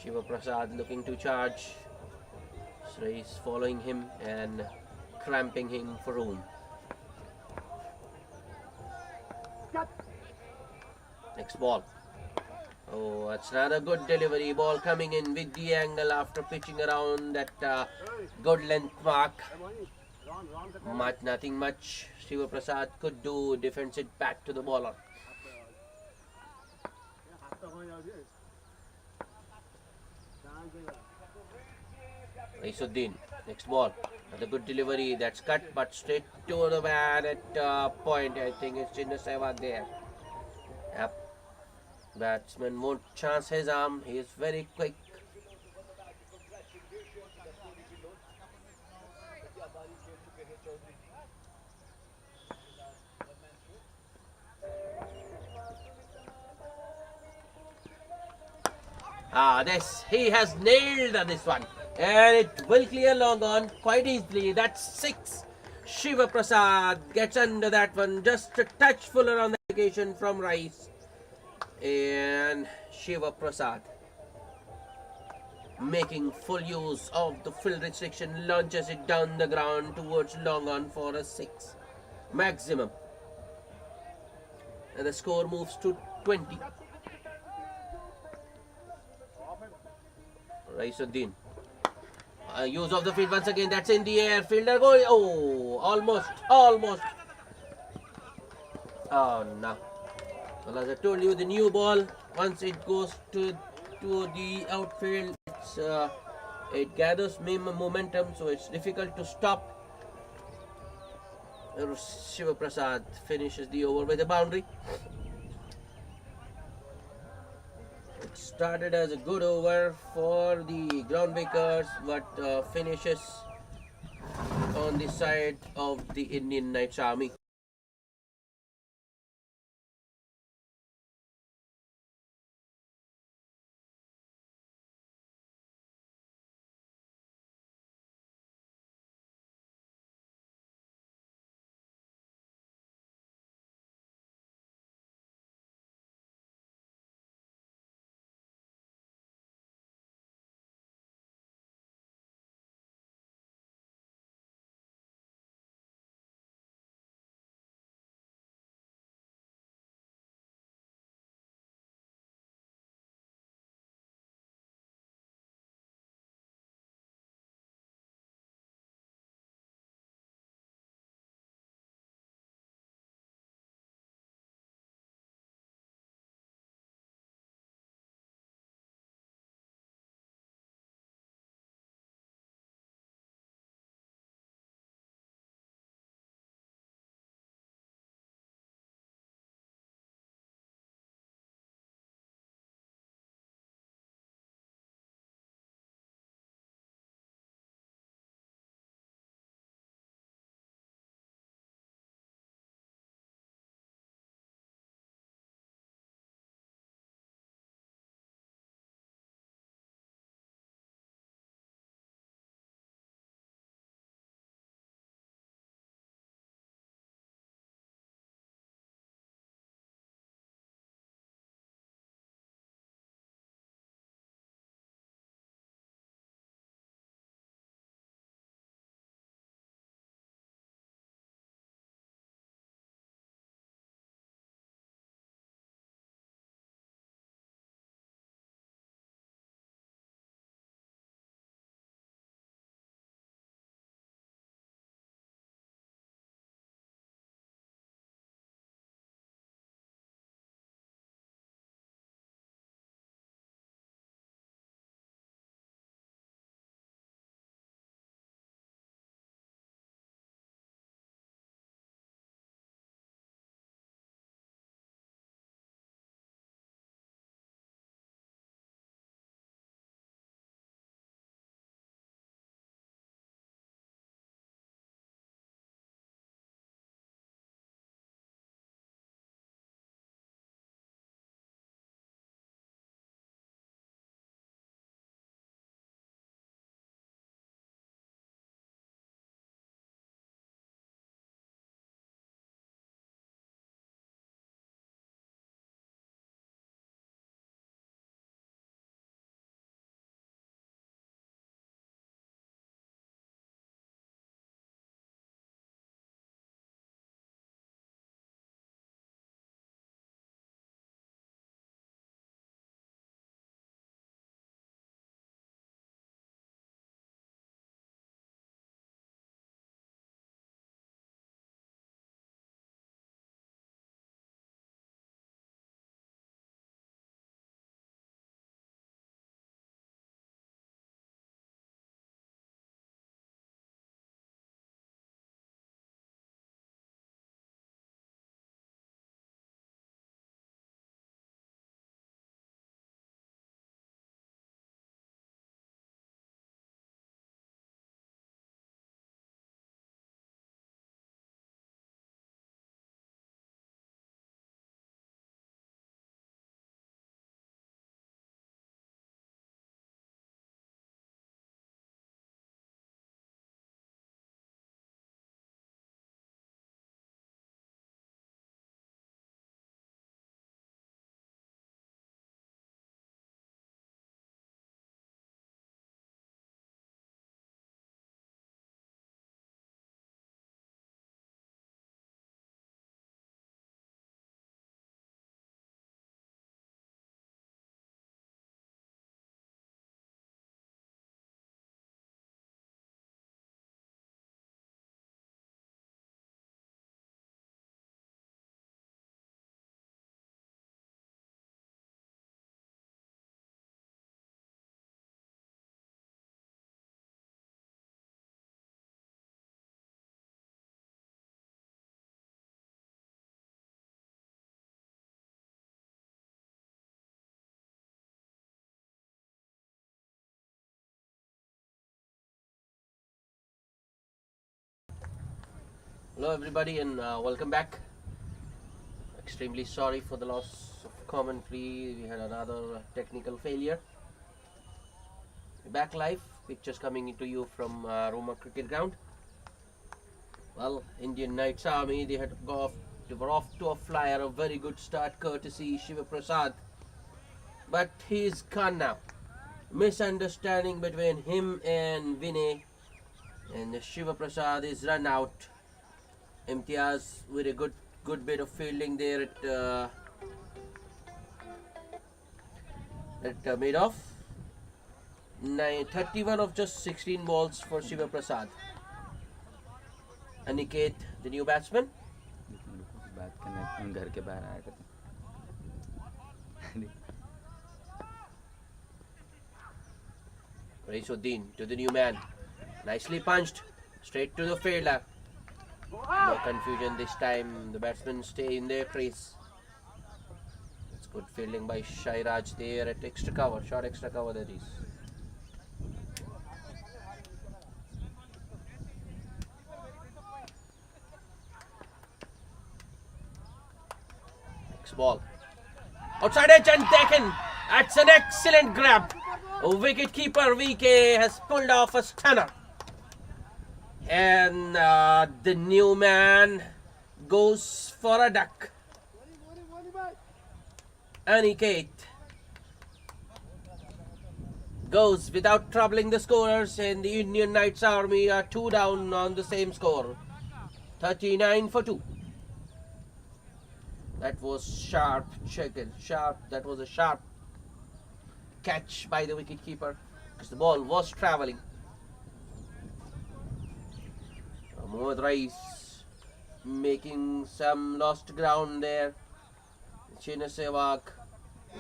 Shiva Prasad looking to charge. Rice following him and cramping him for room. Next ball. Oh, that's another good delivery. Ball coming in with the angle after pitching around that good length mark. Nothing much Shiva Prasad could do. Defends it back to the bowler. Raisuddin. Next ball. Another good delivery. That's cut but straight to the man at point. I think it's Chinnis Sehwag there. Yep. Batsman won't chance his arm. He is very quick. He has nailed this one. And it will clear long on quite easily. That's 6. Shiva Prasad gets under that one. Just a touch fuller on the application from Rice. And Shiva Prasad, making full use of the field restriction, launches it down the ground towards long on for a 6 maximum. And the score moves to 20. Raisuddin. Use of the field once again. That's in the air. Fielder going. Oh, almost. Oh, no. Well, as I told you, the new ball, once it goes to the outfield, it gathers momentum, so it's difficult to stop. Shiva Prasad finishes the over with a boundary. It started as a good over for the groundbreakers, but finishes on the side of the Indian Knights Army. Hello everybody and welcome back. Extremely sorry for the loss of commentary. We had another technical failure. We're back live. Pictures coming into you from Ruma cricket ground. Well, Indian Knights Army, they were off to a flyer, a very good start courtesy Shiva Prasad. But he's gone now. Misunderstanding between him and Vinay, and Shiva Prasad is run out. Imtiaz with a good bit of fielding there at mid-off. 31 of just 16 balls for Shiva Prasad. Aniket, the new batsman. बात करने घर के बाहर आया करते Raisuddin to the new man. Nicely punched. Straight to the fielder. No confusion this time. The batsmen stay in their crease. It's good fielding by Shairaj there at extra cover. Short extra cover that is. Next ball. Outside edge and taken. That's an excellent grab. Wicket keeper VK has pulled off a stunner. And the new man goes for a duck. Aniket goes without troubling the scorers, and the Indian Knights Army are 2 down on the same score. 39 for 2. That was sharp, that was a sharp catch by the wicketkeeper because the ball was travelling. Mohammad Rais making some lost ground there. Chena Sehwag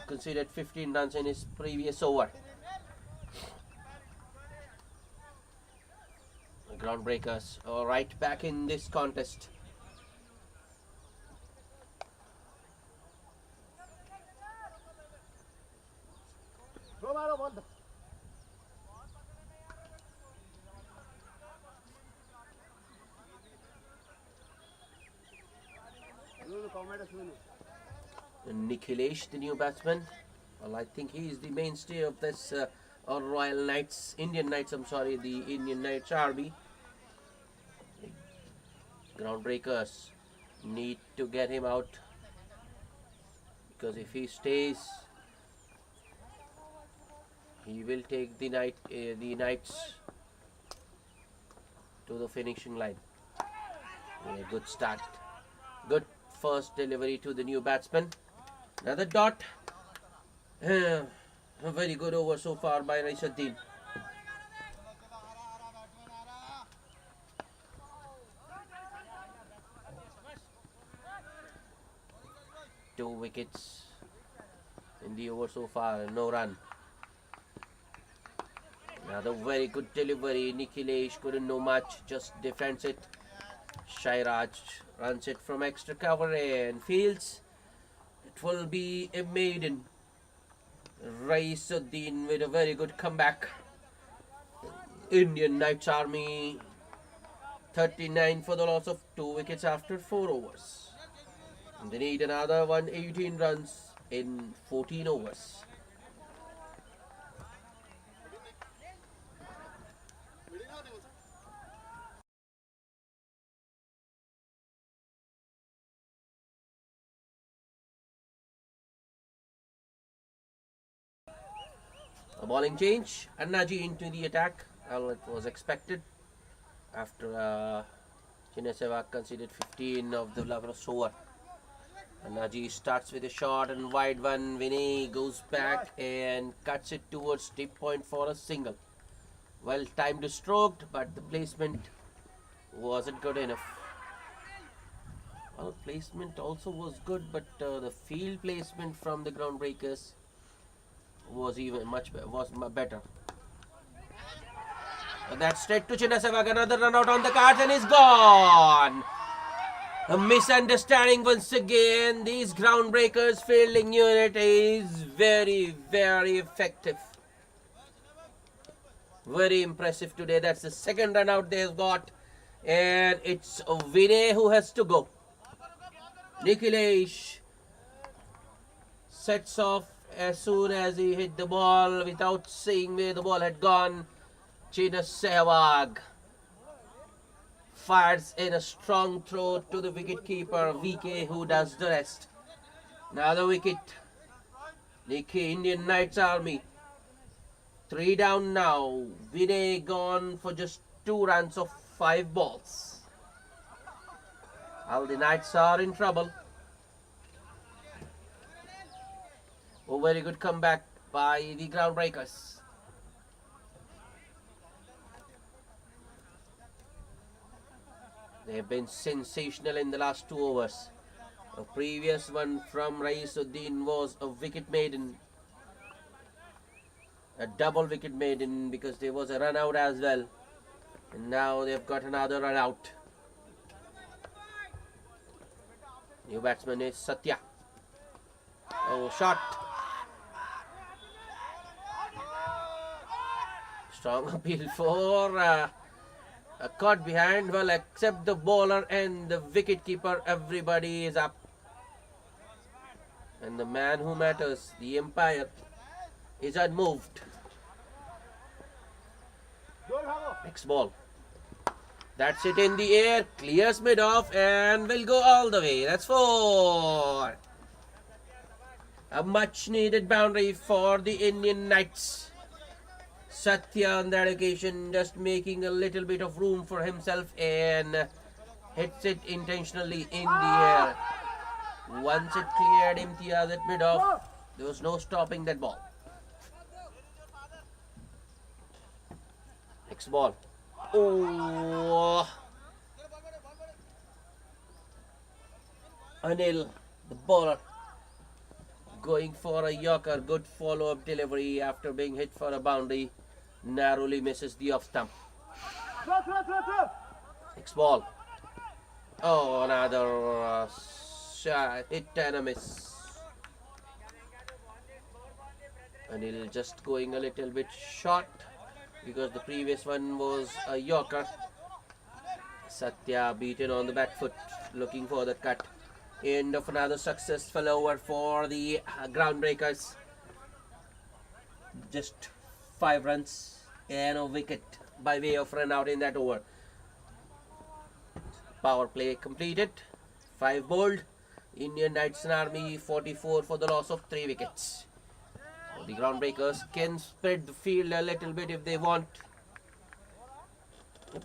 conceded 15 runs in his previous over. The Groundbreakers are right back in this contest. Nikhilesh, the new batsman. Well, I think he is the mainstay of this Indian Knights, the Indian Knights Army. Groundbreakers need to get him out because if he stays, he will take the Knights to the finishing line. Yeah, good start. Good first delivery to the new batsman. Another dot. A very good over so far by Raisuddin. Two wickets in the over so far, no run. Another very good delivery. Nikhilesh couldn't do much, just defends it. Shairaj runs it from extra cover and fields. It will be a maiden. Raisuddin with a very good comeback. Indian Knights Army 39 for the loss of 2 wickets after 4 overs. And they need another 118 runs in 14 overs. A bowling change. Annaji into the attack. Well, it was expected after Chena Sehwag conceded 15 of the last over. Annaji starts with a short and wide one. Vinay goes back and cuts it towards deep point for a single. Well timed stroked, but the placement wasn't good enough. Well, placement also was good, but the field placement from the Groundbreakers was better. That's straight to Chena Sehwag. Another run out on the cards and he's gone. A misunderstanding once again. These Groundbreakers fielding unit is very, very effective. Very impressive today. That's the second run out they've got. And it's Vinay who has to go. Nikhilesh sets off as soon as he hit the ball without seeing where the ball had gone. China Sehwag fires in a strong throw to the wicketkeeper VK, who does the rest. Another wicket. Nikki Indian Knights Army. 3 down now. Vinay gone for just 2 runs of 5 balls. All the Knights are in trouble. Oh, very good comeback by the Groundbreakers. They have been sensational in the last 2 overs. A previous one from Raisuddin was a wicket maiden. A double wicket maiden, because there was a run out as well. And now they've got another run out. New batsman is Satya. Oh, shot. Strong appeal for a caught behind. Well, except the bowler and the wicketkeeper, everybody is up. And the man who matters, the umpire, is unmoved. Next ball. That's it in the air. Clears mid off and will go all the way. That's 4. A much needed boundary for the Indian Knights. Satya on that occasion just making a little bit of room for himself and hits it intentionally in the air. Once it cleared Imtiaz at mid off, there was no stopping that ball. Next ball. Oh, Anil, the bowler, going for a yorker. Good follow-up delivery after being hit for a boundary. Narrowly misses the off stump. Next ball. Oh, another hit and a miss. Anil just going a little bit short, because the previous one was a yorker. Satya beaten on the back foot, looking for the cut. End of another successful over for the Groundbreakers. Just 5 runs and a wicket by way of run out in that over. Power play completed. 5 bowled. Indian Knights Army 44 for the loss of 3 wickets. So the Groundbreakers can spread the field a little bit if they want.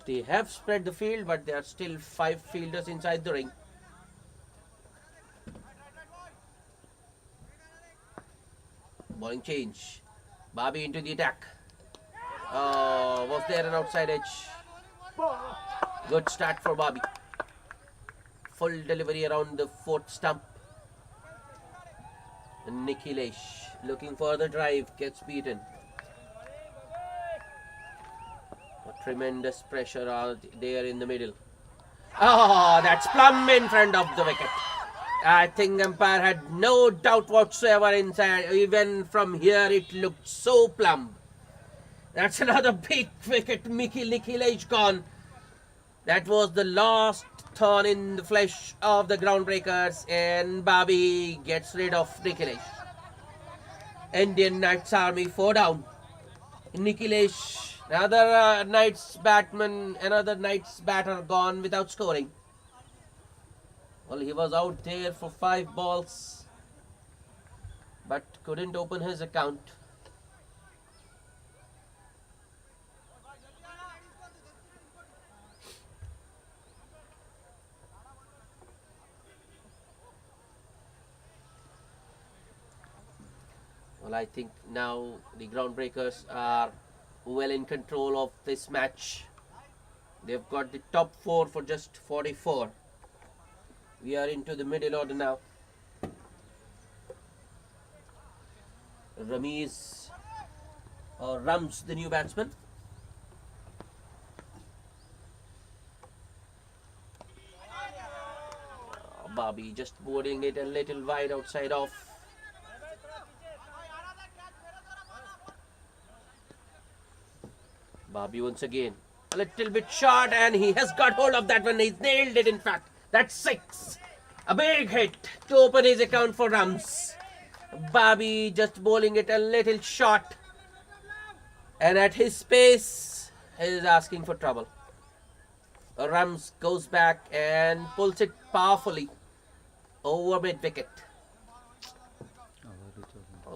They have spread the field, but there are still 5 fielders inside the ring. Bowling change. Bobby into the attack. Oh, was there an outside edge? Good start for Bobby. Full delivery around the 4th stump. Nikhilesh looking for the drive, gets beaten. A tremendous pressure out there in the middle. Oh, that's plumb in front of the wicket. I think umpire had no doubt whatsoever inside. Even from here it looked so plumb. That's another big wicket. Nikhilesh gone. That was the last thorn in the flesh of the Groundbreakers, and Bobby gets rid of Nikhilesh. Indian Knights Army 4 down. Nikhilesh, another Knights batter gone without scoring. Well, he was out there for 5 balls, but couldn't open his account. Well, I think now the Groundbreakers are well in control of this match. They've got the top 4 for just 44. We are into the middle order now. Ramiz, or Rams, the new batsman. Bobby just boarding it a little wide outside off. Bobby once again. A little bit short, and he has got hold of that one. He's nailed it, in fact. That's 6. A big hit to open his account for Rums. Bobby just bowling it a little short. And at his pace, he is asking for trouble. Rums goes back and pulls it powerfully over mid wicket.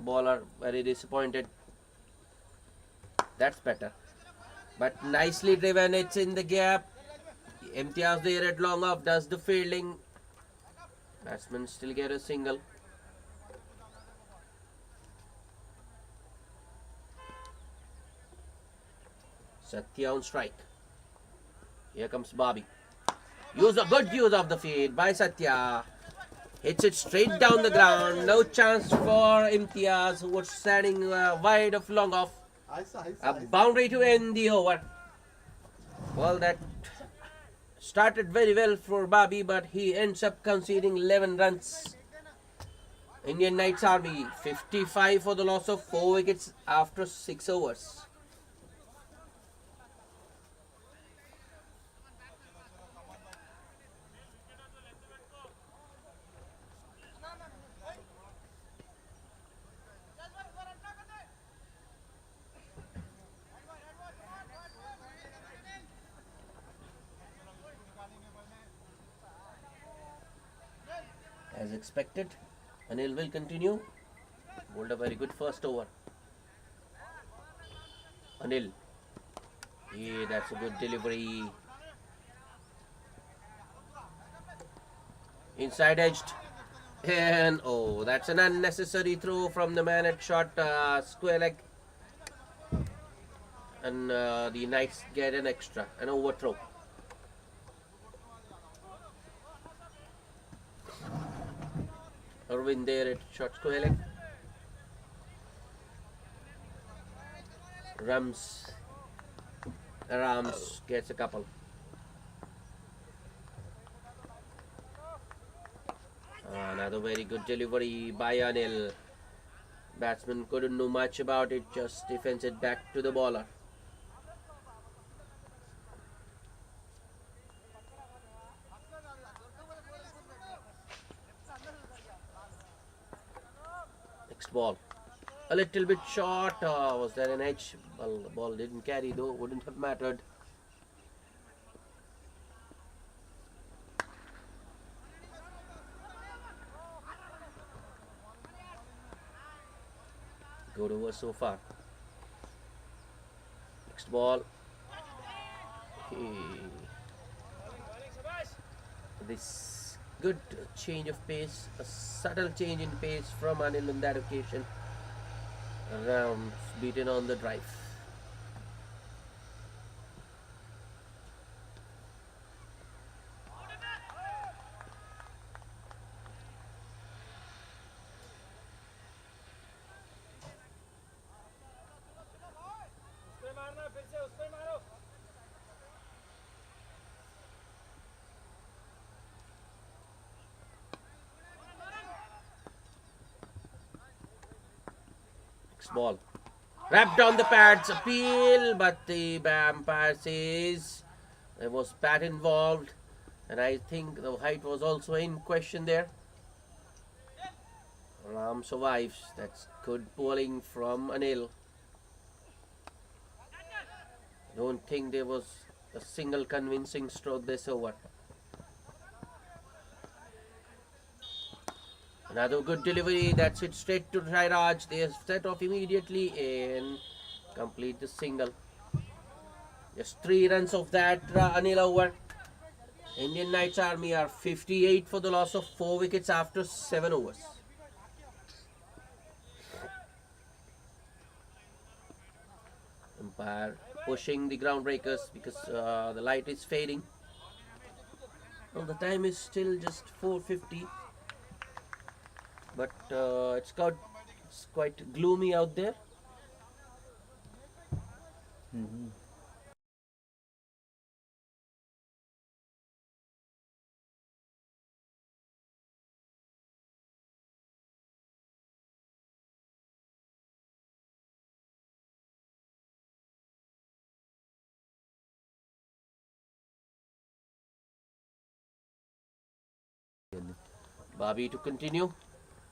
Bowler very disappointed. That's better. But nicely driven, it's in the gap. Imtiaz there at long off does the fielding. Batsman still get a single. Satya on strike. Here comes Bobby. Good use of the field by Satya. Hits it straight down the ground. No chance for Imtiaz, who was standing wide of long off. A boundary to end the over. Well, that started very well for Bobby, but he ends up conceding 11 runs. Indian Knights Army 55 for the loss of 4 wickets after 6 overs. As expected, Anil will continue. Bowled a very good first over. Anil. Yeah, that's a good delivery. Inside edged. And oh, that's an unnecessary throw from the man at short square leg. And the Knights get an extra, an overthrow. Arvind there at short square leg. Rams gets a couple. Another very good delivery by Anil. Batsman couldn't do much about it, just defends it back to the bowler. Next ball. A little bit short. Was there an edge? Well, the ball didn't carry though, wouldn't have mattered. Good over so far. Next ball. This good change of pace, a subtle change in pace from Anil on that occasion. Rams beaten on the drive. Ball wrapped on the pads, appeal, but the umpire says there was bat involved, and I think the height was also in question there. Ram survives. That's good bowling from Anil. I don't think there was a single convincing stroke this over. Another good delivery. That's it straight to Rairaj. They set off immediately and complete the single. Just 3 runs of that Anil over. Indian Knights Army are 58 for the loss of 4 wickets after 7 overs. Umpire pushing the groundbreakers because the light is fading. Well, the time is still just 4:50. But it's quite gloomy out there. Bobby to continue.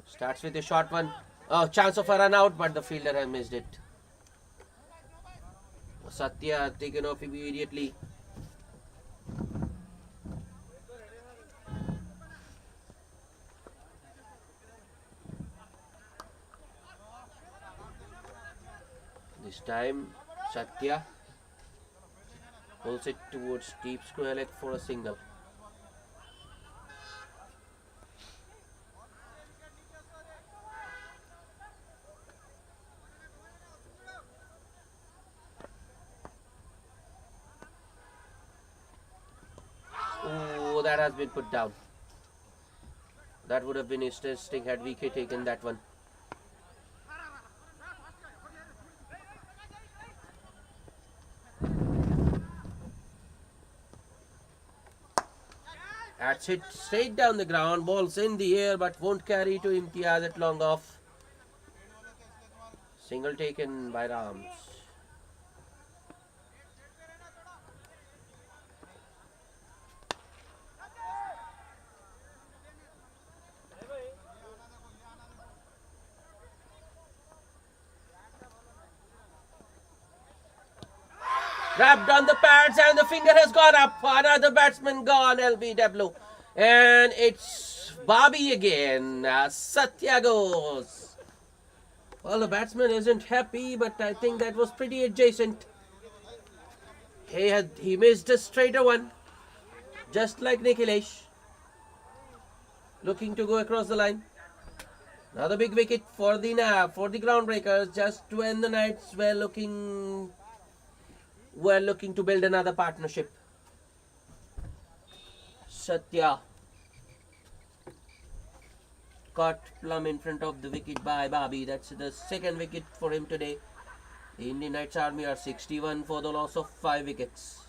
Starts with a short one. Oh, chance of a run out, but the fielder has missed it. Satya taken off immediately. This time, Satya pulls it towards deep square leg for a single. Oh, that has been put down. That would have been interesting had VK taken that one. That's hit straight down the ground. Ball's in the air but won't carry to Imtiaz at long off. Single taken by Rams. Wrapped on the pads and the finger has gone up. Another batsman gone, LBW. And it's Bobby again. Satya goes. Well, the batsman isn't happy, but I think that was pretty adjacent. He missed a straighter one. Just like Nikhilesh. Looking to go across the line. Another big wicket for the groundbreakers. Just when the Knights were looking to build another partnership. Satya caught plumb in front of the wicket by Bobby. That's the second wicket for him today. The Indian Knights Army are 61 for the loss of 5 wickets.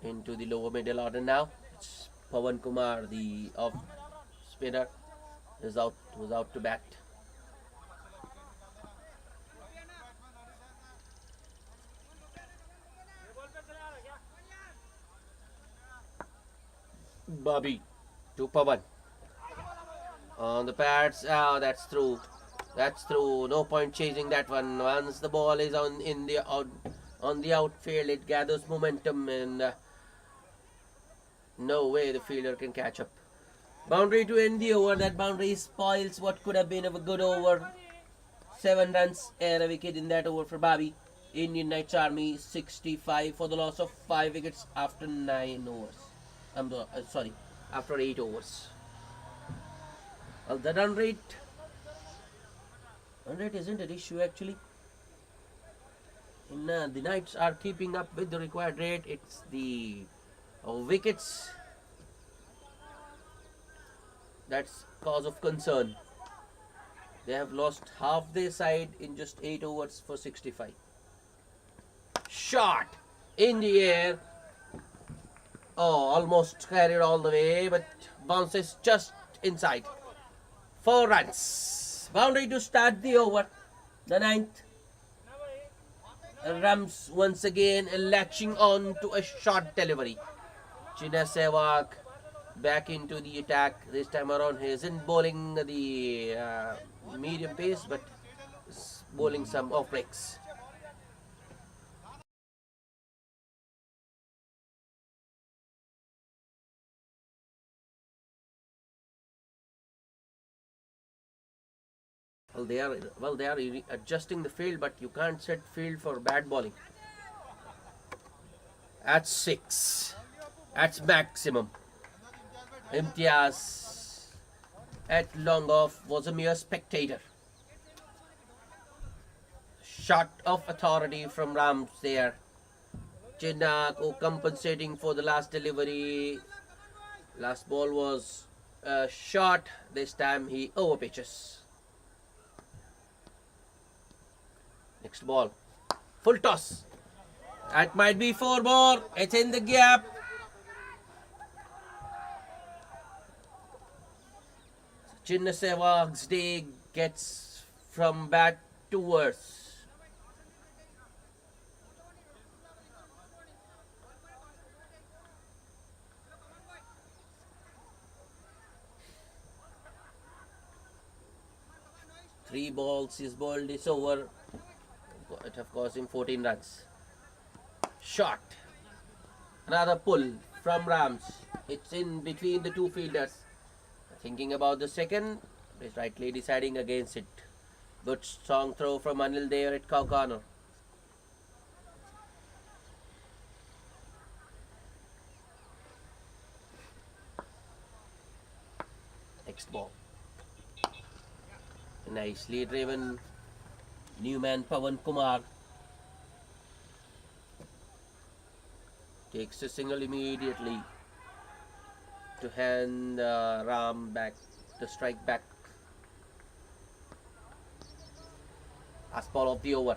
Into the lower middle order now. It's Pawan Kumar, the off spinner, was out to bat. Bobby to Pawan. On the pads. Oh, that's through. That's through. No point chasing that one. Once the ball is on the outfield, it gathers momentum and no way the fielder can catch up. Boundary to end the over. That boundary spoils what could have been a good over. 7 runs and a wicket in that over for Bobby. Indian Knights Army 65 for the loss of 5 wickets after 9 overs. After 8 overs. Well, the run rate isn't an issue actually. The Knights are keeping up with the required rate. It's the wickets that's cause of concern. They have lost half their side in just 8 overs for 65. Shot in the air. Oh, almost carried all the way, but bounces just inside. 4 runs. Boundary to start the over. The 9th. Rams once again latching on to a short delivery. Chinna Sehwag back into the attack. This time around he isn't bowling the medium pace but is bowling some off breaks. They are adjusting the field, but you can't set field for bad bowling. At 6. That's maximum. Imtiaz at long off was a mere spectator. Shot of authority from Rams there. Chinna compensating for the last delivery. Last ball was shot. This time he over pitches. Next ball. Full toss. That might be 4 more. It's in the gap. Chinna Sehwag's day gets from bad to worse. Three balls is bowled this over. It have cost him 14 runs. Shot. Another pull from Rams. It's in between the two fielders. Thinking about the second, he's rightly deciding against it. Good strong throw from Anil there at cow corner. Next ball. Nicely driven. Newman Pawan Kumar takes a single immediately to hand Ram back to strike back. Last ball of the over.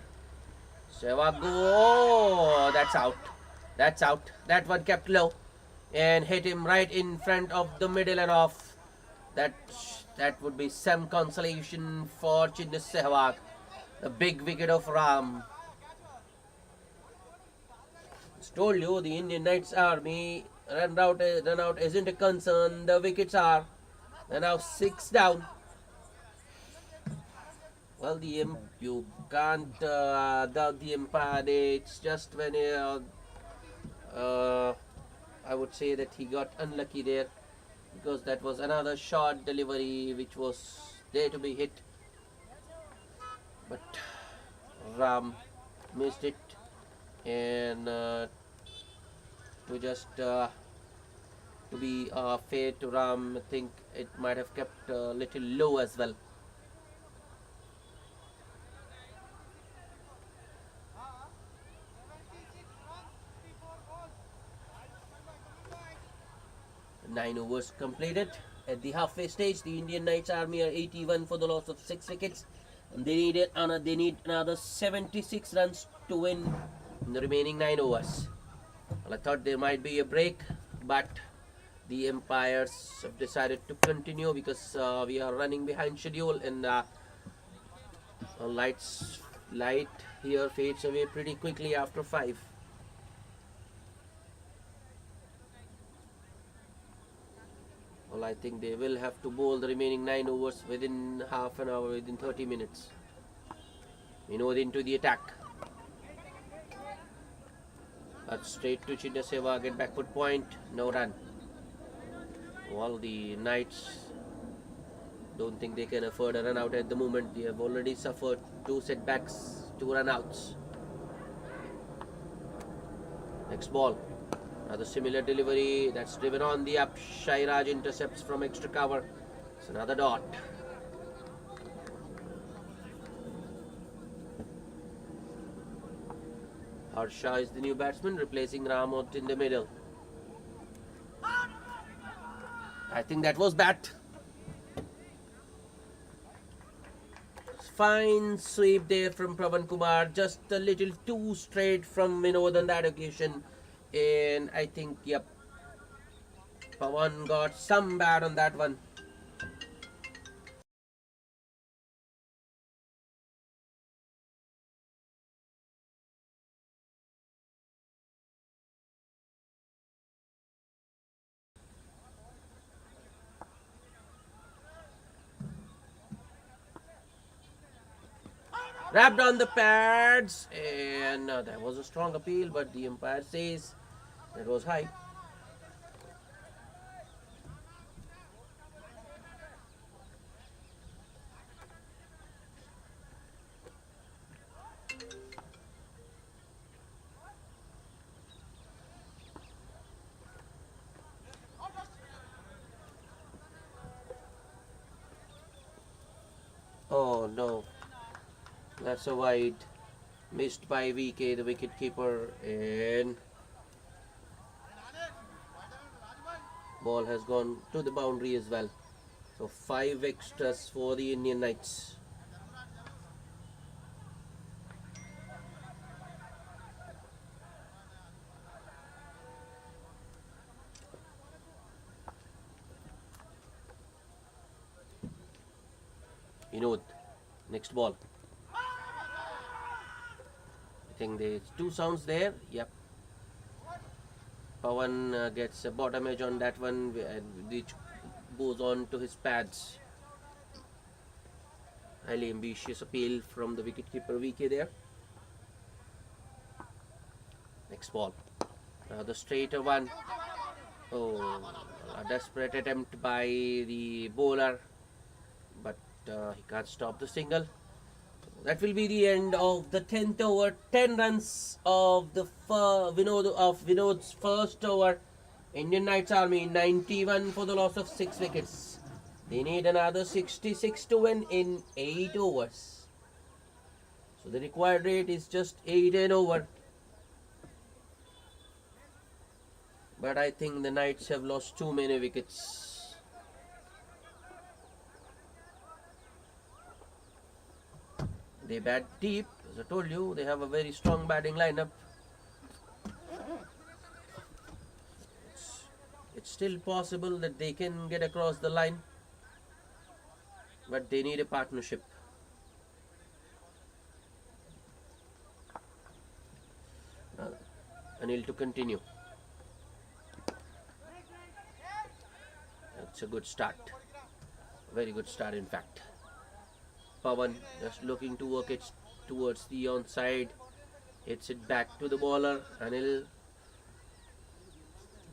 Sehwag, oh, that's out. That's out. That one kept low and hit him right in front of the middle and off. That would be some consolation for Chinna Sehwag. The big wicket of Ram. Just told you the Indian Knights Army run out isn't a concern. The wickets are. They're now 6 down. Well, you can't doubt the umpire. It's just when I would say that he got unlucky there, because that was another short delivery which was there to be hit, but Ram missed it, and to be fair to Ram, I think it might have kept a little low as well. Nine overs completed. At the halfway stage, the Indian Knights Army are 81 for the loss of 6 wickets, and they need another 76 runs to win in the remaining 9 overs. Well, I thought there might be a break, but the umpires have decided to continue because we are running behind schedule, and light here fades away pretty quickly after 5. Well, I think they will have to bowl the remaining 9 overs within half an hour, within 30 minutes. Vinod into the attack. But straight to Chinna Sehwag at back foot point, no run. Well, the Knights don't think they can afford a run out at the moment. They have already suffered 2 setbacks, 2 run outs. Next ball. Another similar delivery that's driven on the up. Shairaj intercepts from extra cover. It's another dot. Harsha is the new batsman, replacing Ramot in the middle. I think that was bat. Fine sweep there from Pawan Kumar. Just a little too straight from Vinod on that occasion. And I think, yep, Pawan got some bad on that one. Wrapped on the pads, and that was a strong appeal, but the umpire says that was high. Oh no, that's a wide, missed by VK, the wicket keeper, and ball has gone to the boundary as well. So 5 extras for the Indian Knights. Vinod, next ball. I think there's two sounds there. Yep. Pawan gets a bottom edge on that one, which goes on to his pads. Highly ambitious appeal from the wicketkeeper VK there. Next ball. The straighter one. Oh, a desperate attempt by the bowler, but he can't stop the single. That will be the end of the 10th over. 10 runs of the Vinod's first over. Indian Knights Army 91 for the loss of 6 wickets. They need another 66 to win in 8 overs. So the required rate is just 8 an over. But I think the Knights have lost too many wickets. They bat deep. As I told you, they have a very strong batting lineup. It's still possible that they can get across the line, but they need a partnership. Anil to continue. That's a good start. Very good start, in fact. Pawan just looking to work it towards the onside. Hits it back to the bowler. Anil,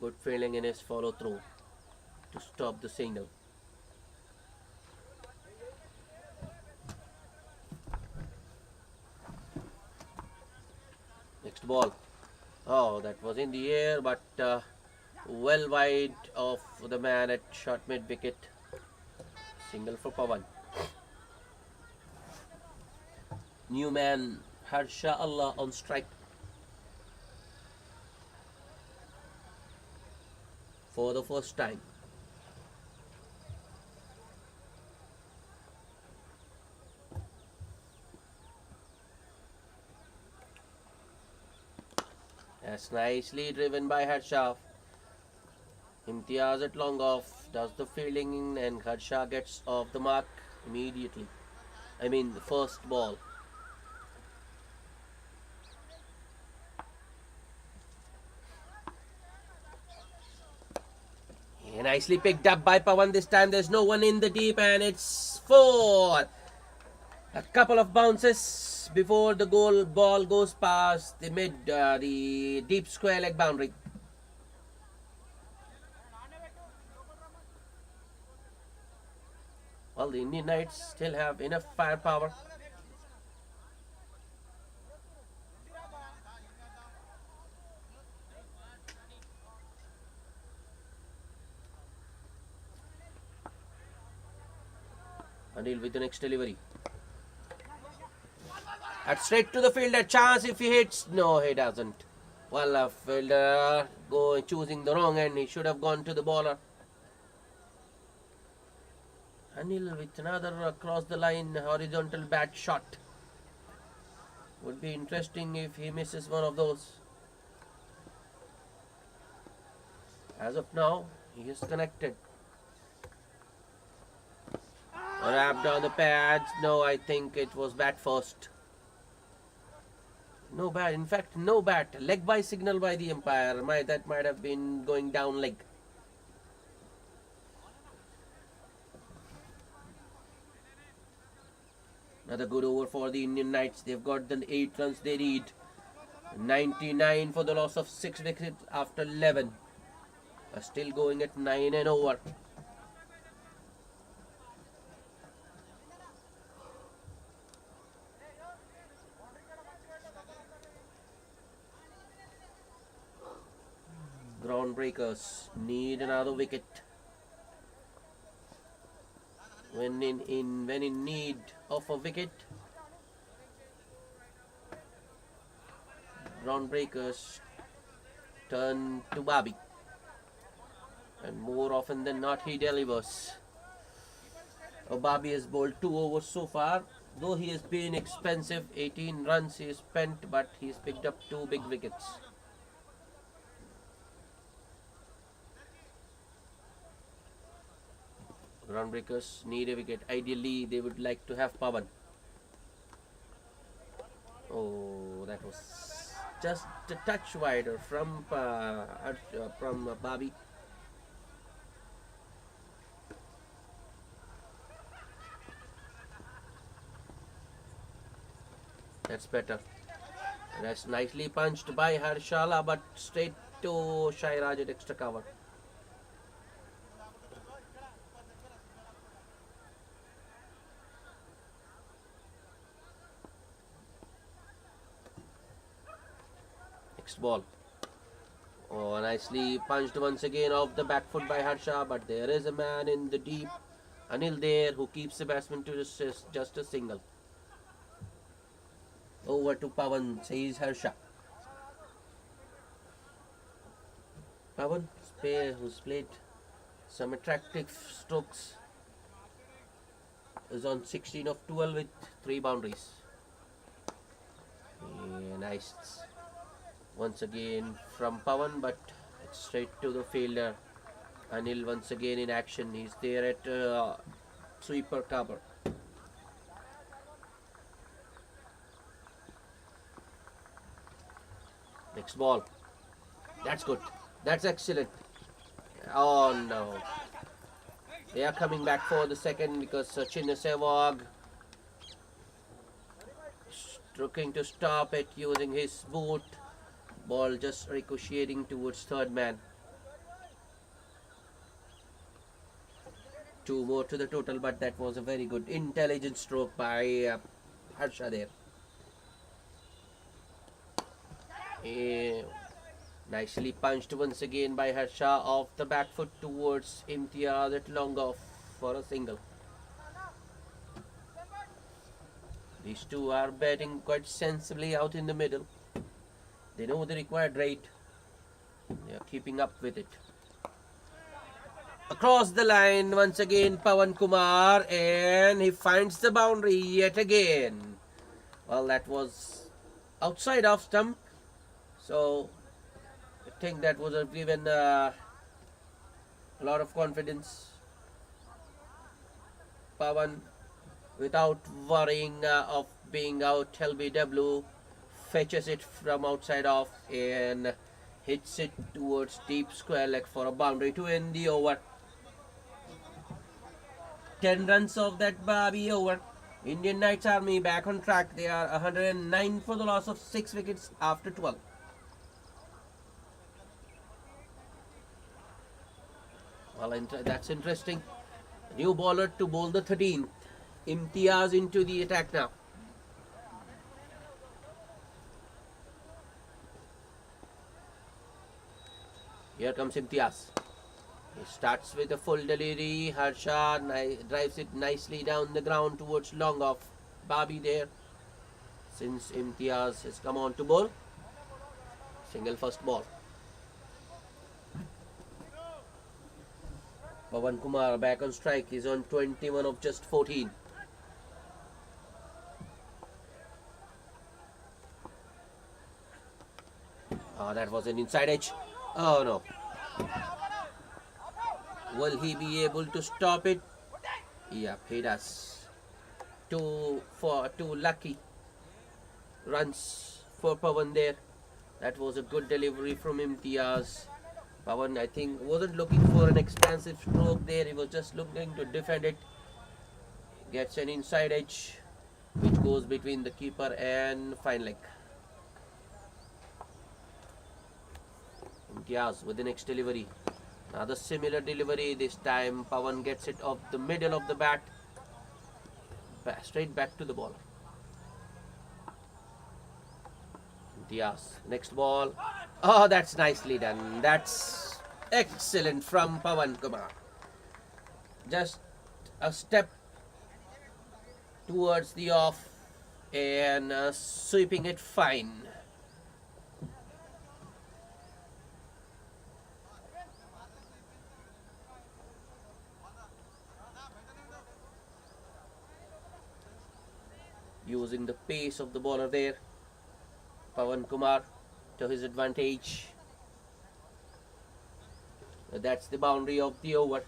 good fielding in his follow through to stop the single. Next ball. Oh, that was in the air, but well wide of the man at short mid wicket. Single for Pawan. New man Harsha Allah on strike for the first time. That's nicely driven by Harsha. Imtiaz at long off does the fielding and Harsha gets off the mark immediately. I mean the first ball. Nicely picked up by Pawan this time. There's no one in the deep and it's 4. A couple of bounces before the ball goes past the deep square leg boundary. Well, the Indian Knights still have enough firepower. Anil with the next delivery. At straight to the fielder. Chance if he hits. No, he doesn't. Well, a fielder choosing the wrong end. He should have gone to the bowler. Anil with another across the line horizontal bat shot. Would be interesting if he misses one of those. As of now, he is connected. Wrapped on the pads. No, I think it was bat first. No bat. In fact, no bat. Leg by signal by the umpire. That might have been going down leg. Another good over for the Indian Knights. They've got the 8 runs they need. 99 for the loss of 6 wickets after 11. Still going at 9 and over. Groundbreakers need another wicket. When in need of a wicket, Groundbreakers turn to Bobby, and more often than not he delivers. Bobby has bowled 2 overs so far, though he has been expensive. 18 runs he has spent, but he's picked up 2 big wickets. Groundbreakers need a wicket. Ideally, they would like to have Pawan. Oh, that was just a touch wider from Bobby. That's better. That's nicely punched by Harshala, but straight to Shairaj at extra cover. Next ball. Oh, nicely punched once again off the back foot by Harsha, but there is a man in the deep. Anil there who keeps the batsman to just a single. Over to Pawan, says Harsha. Pawan, who's played some attractive strokes, is on 16 of 12 with 3 boundaries. Yeah, nice. Once again from Pawan, but it's straight to the fielder. Anil once again in action. He's there at sweeper cover. Next ball. That's good. That's excellent. Oh no. They are coming back for the second because Sachin Sehwag looking to stop it using his boot. Ball just ricocheting towards third man. 2 more to the total, but that was a very good intelligent stroke by Harsha there. Nicely punched once again by Harsha off the back foot towards Imtiaz at long off for a single. These two are batting quite sensibly out in the middle. They know the required rate. They are keeping up with it. Across the line once again Pawan Kumar, and he finds the boundary yet again. Well, that was outside off stump, so I think that would have given a lot of confidence. Pawan, without worrying of being out LBW, fetches it from outside off and hits it towards deep square leg for a boundary to end the over. 10 runs of that Bobby over. Indian Knights Army back on track. They are 109 for the loss of 6 wickets after 12. Well, that's interesting. New bowler to bowl the 13th. Imtiaz into the attack now. Here comes Imtiaz. He starts with a full delivery. Harsha drives it nicely down the ground towards long off. Bobby there. Since Imtiaz has come on to bowl. Single first ball. Pawan Kumar back on strike. He's on 21 of just 14. Oh, that was an inside edge. Oh no. Will he be able to stop it? Yep, he does. Two lucky runs for Pawan there. That was a good delivery from Imtiaz. Pawan, I think, wasn't looking for an expansive stroke there. He was just looking to defend it. Gets an inside edge, which goes between the keeper and fine leg. Imtiaz with the next delivery. Another similar delivery. This time Pawan gets it off the middle of the bat. Straight back to the ball. Imtiaz. Next ball. Oh, that's nicely done. That's excellent from Pawan Kumar. Just a step towards the off and sweeping it fine. Using the pace of the bowler there, Pawan Kumar, to his advantage. That's the boundary of the over.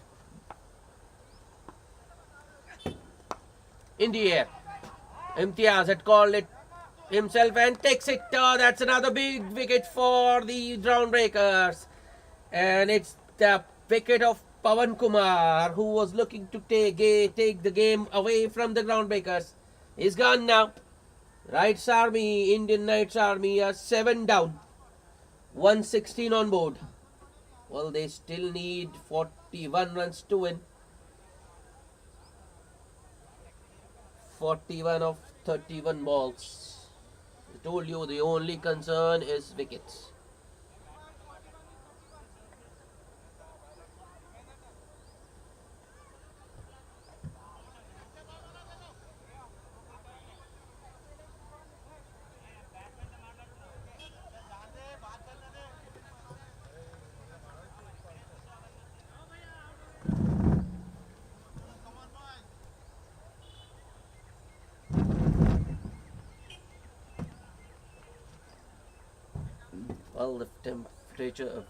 in the air. Imtiaz had called it himself and takes it. That's another big wicket for the Groundbreakers. And it's the wicket of Pawan Kumar, who was looking to take the game away from the Groundbreakers. He's gone now. Indian Knights Army are 7 down. 116 on board. Well, they still need 41 runs to win. 41 of 31 balls. I told you the only concern is wickets. Well, the temperature.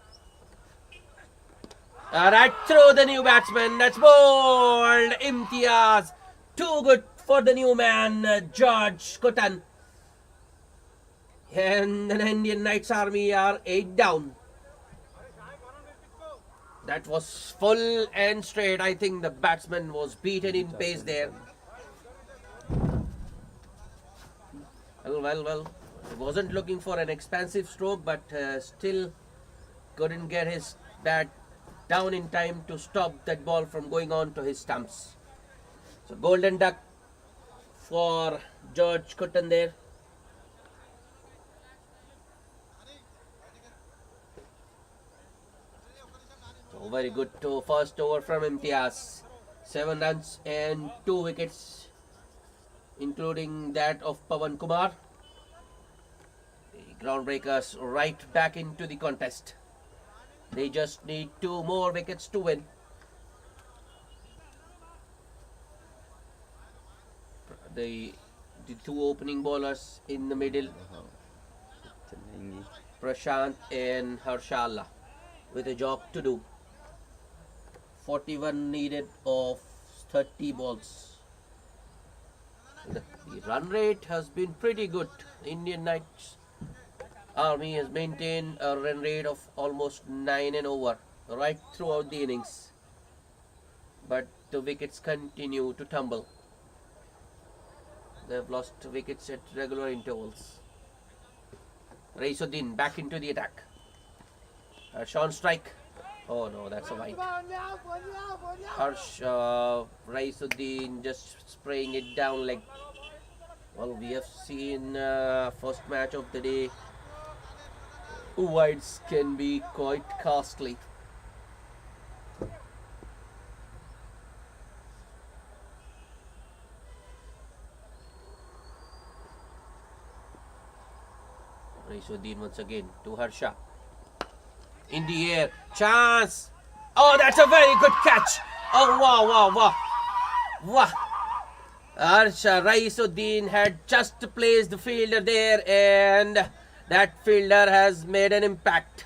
Right through the new batsman. That's bowled. Imtiaz. Too good for the new man, George Kuttan. And the Indian Knights Army are 8 down. That was full and straight. I think the batsman was beaten in pace there. Well. He wasn't looking for an expansive stroke, but still couldn't get his bat down in time to stop that ball from going on to his stumps. So golden duck for George Kuttan there. So very good first over from Imtiaz. 7 runs and 2 wickets, including that of Pawan Kumar. Groundbreakers right back into the contest. They just need 2 more wickets to win. The 2 opening bowlers in the middle, Prashant and Harshala, with a job to do. 41 needed of 30 balls. The run rate has been pretty good. Indian Knights Army has maintained a run rate of almost 9 and over right throughout the innings. But the wickets continue to tumble. They have lost wickets at regular intervals. Raisuddin back into the attack. Sean strike. Oh no, that's a wide. Raisuddin just spraying it down like. Well, we have seen first match of the day. Wides can be quite costly. Raisuddin once again to Harsha. In the air. Chance. Oh, that's a very good catch. Oh, wow. Harsha Raisuddin had just placed the fielder there, and that fielder has made an impact.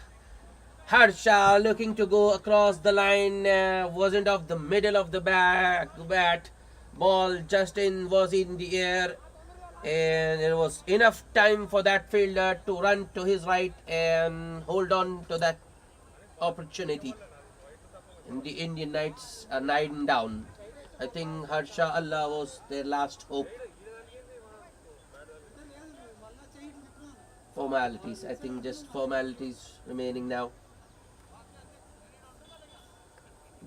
Harsha looking to go across the line, wasn't off the middle of the bat. Ball just was in the air, and there was enough time for that fielder to run to his right and hold on to that opportunity. And the Indian Knights are 9 down. I think Harsha Allah was their last hope. Formalities. I think just formalities remaining now.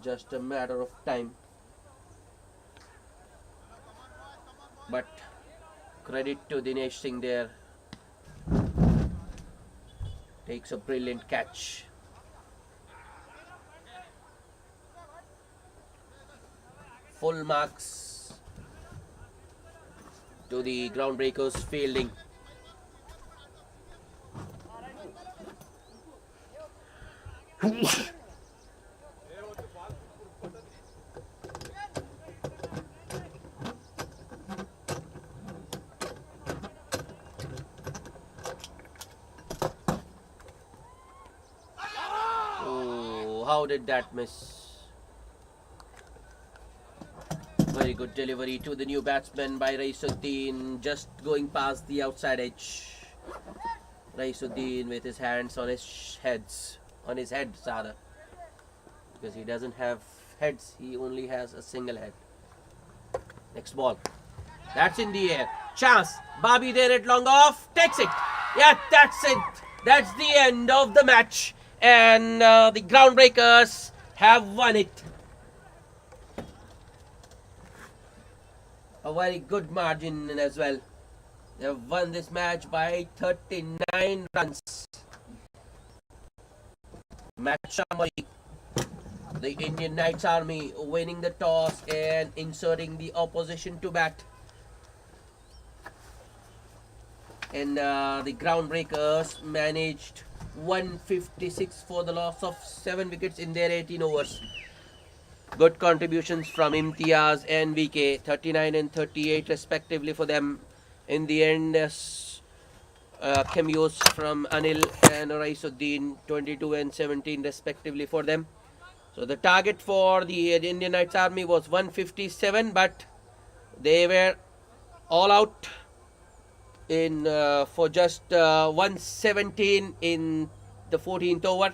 Just a matter of time. But credit to Dinesh Singh there. Takes a brilliant catch. Full marks to the Groundbreakers fielding. Oh, how did that miss? Very good delivery to the new batsman by Raisuddin, just going past the outside edge. Raisuddin with his hands on his head rather, because he doesn't have heads, he only has a single head. Next ball, that's in the air, chance, Bobby there at long off, takes it, yeah, that's it, that's the end of the match, and the Groundbreakers have won it. A very good margin as well. They have won this match by 39 runs. Match summary. The Indian Knights Army winning the toss and inserting the opposition to bat. And the Groundbreakers managed 156 for the loss of 7 wickets in their 18 overs. Good contributions from Imtiaz and VK, 39 and 38 respectively for them. In the end, cameos from Anil and Raisuddin, 22 and 17 respectively for them. So the target for the Indian Knights Army was 157, but they were all out in for just 117 in the 14th over.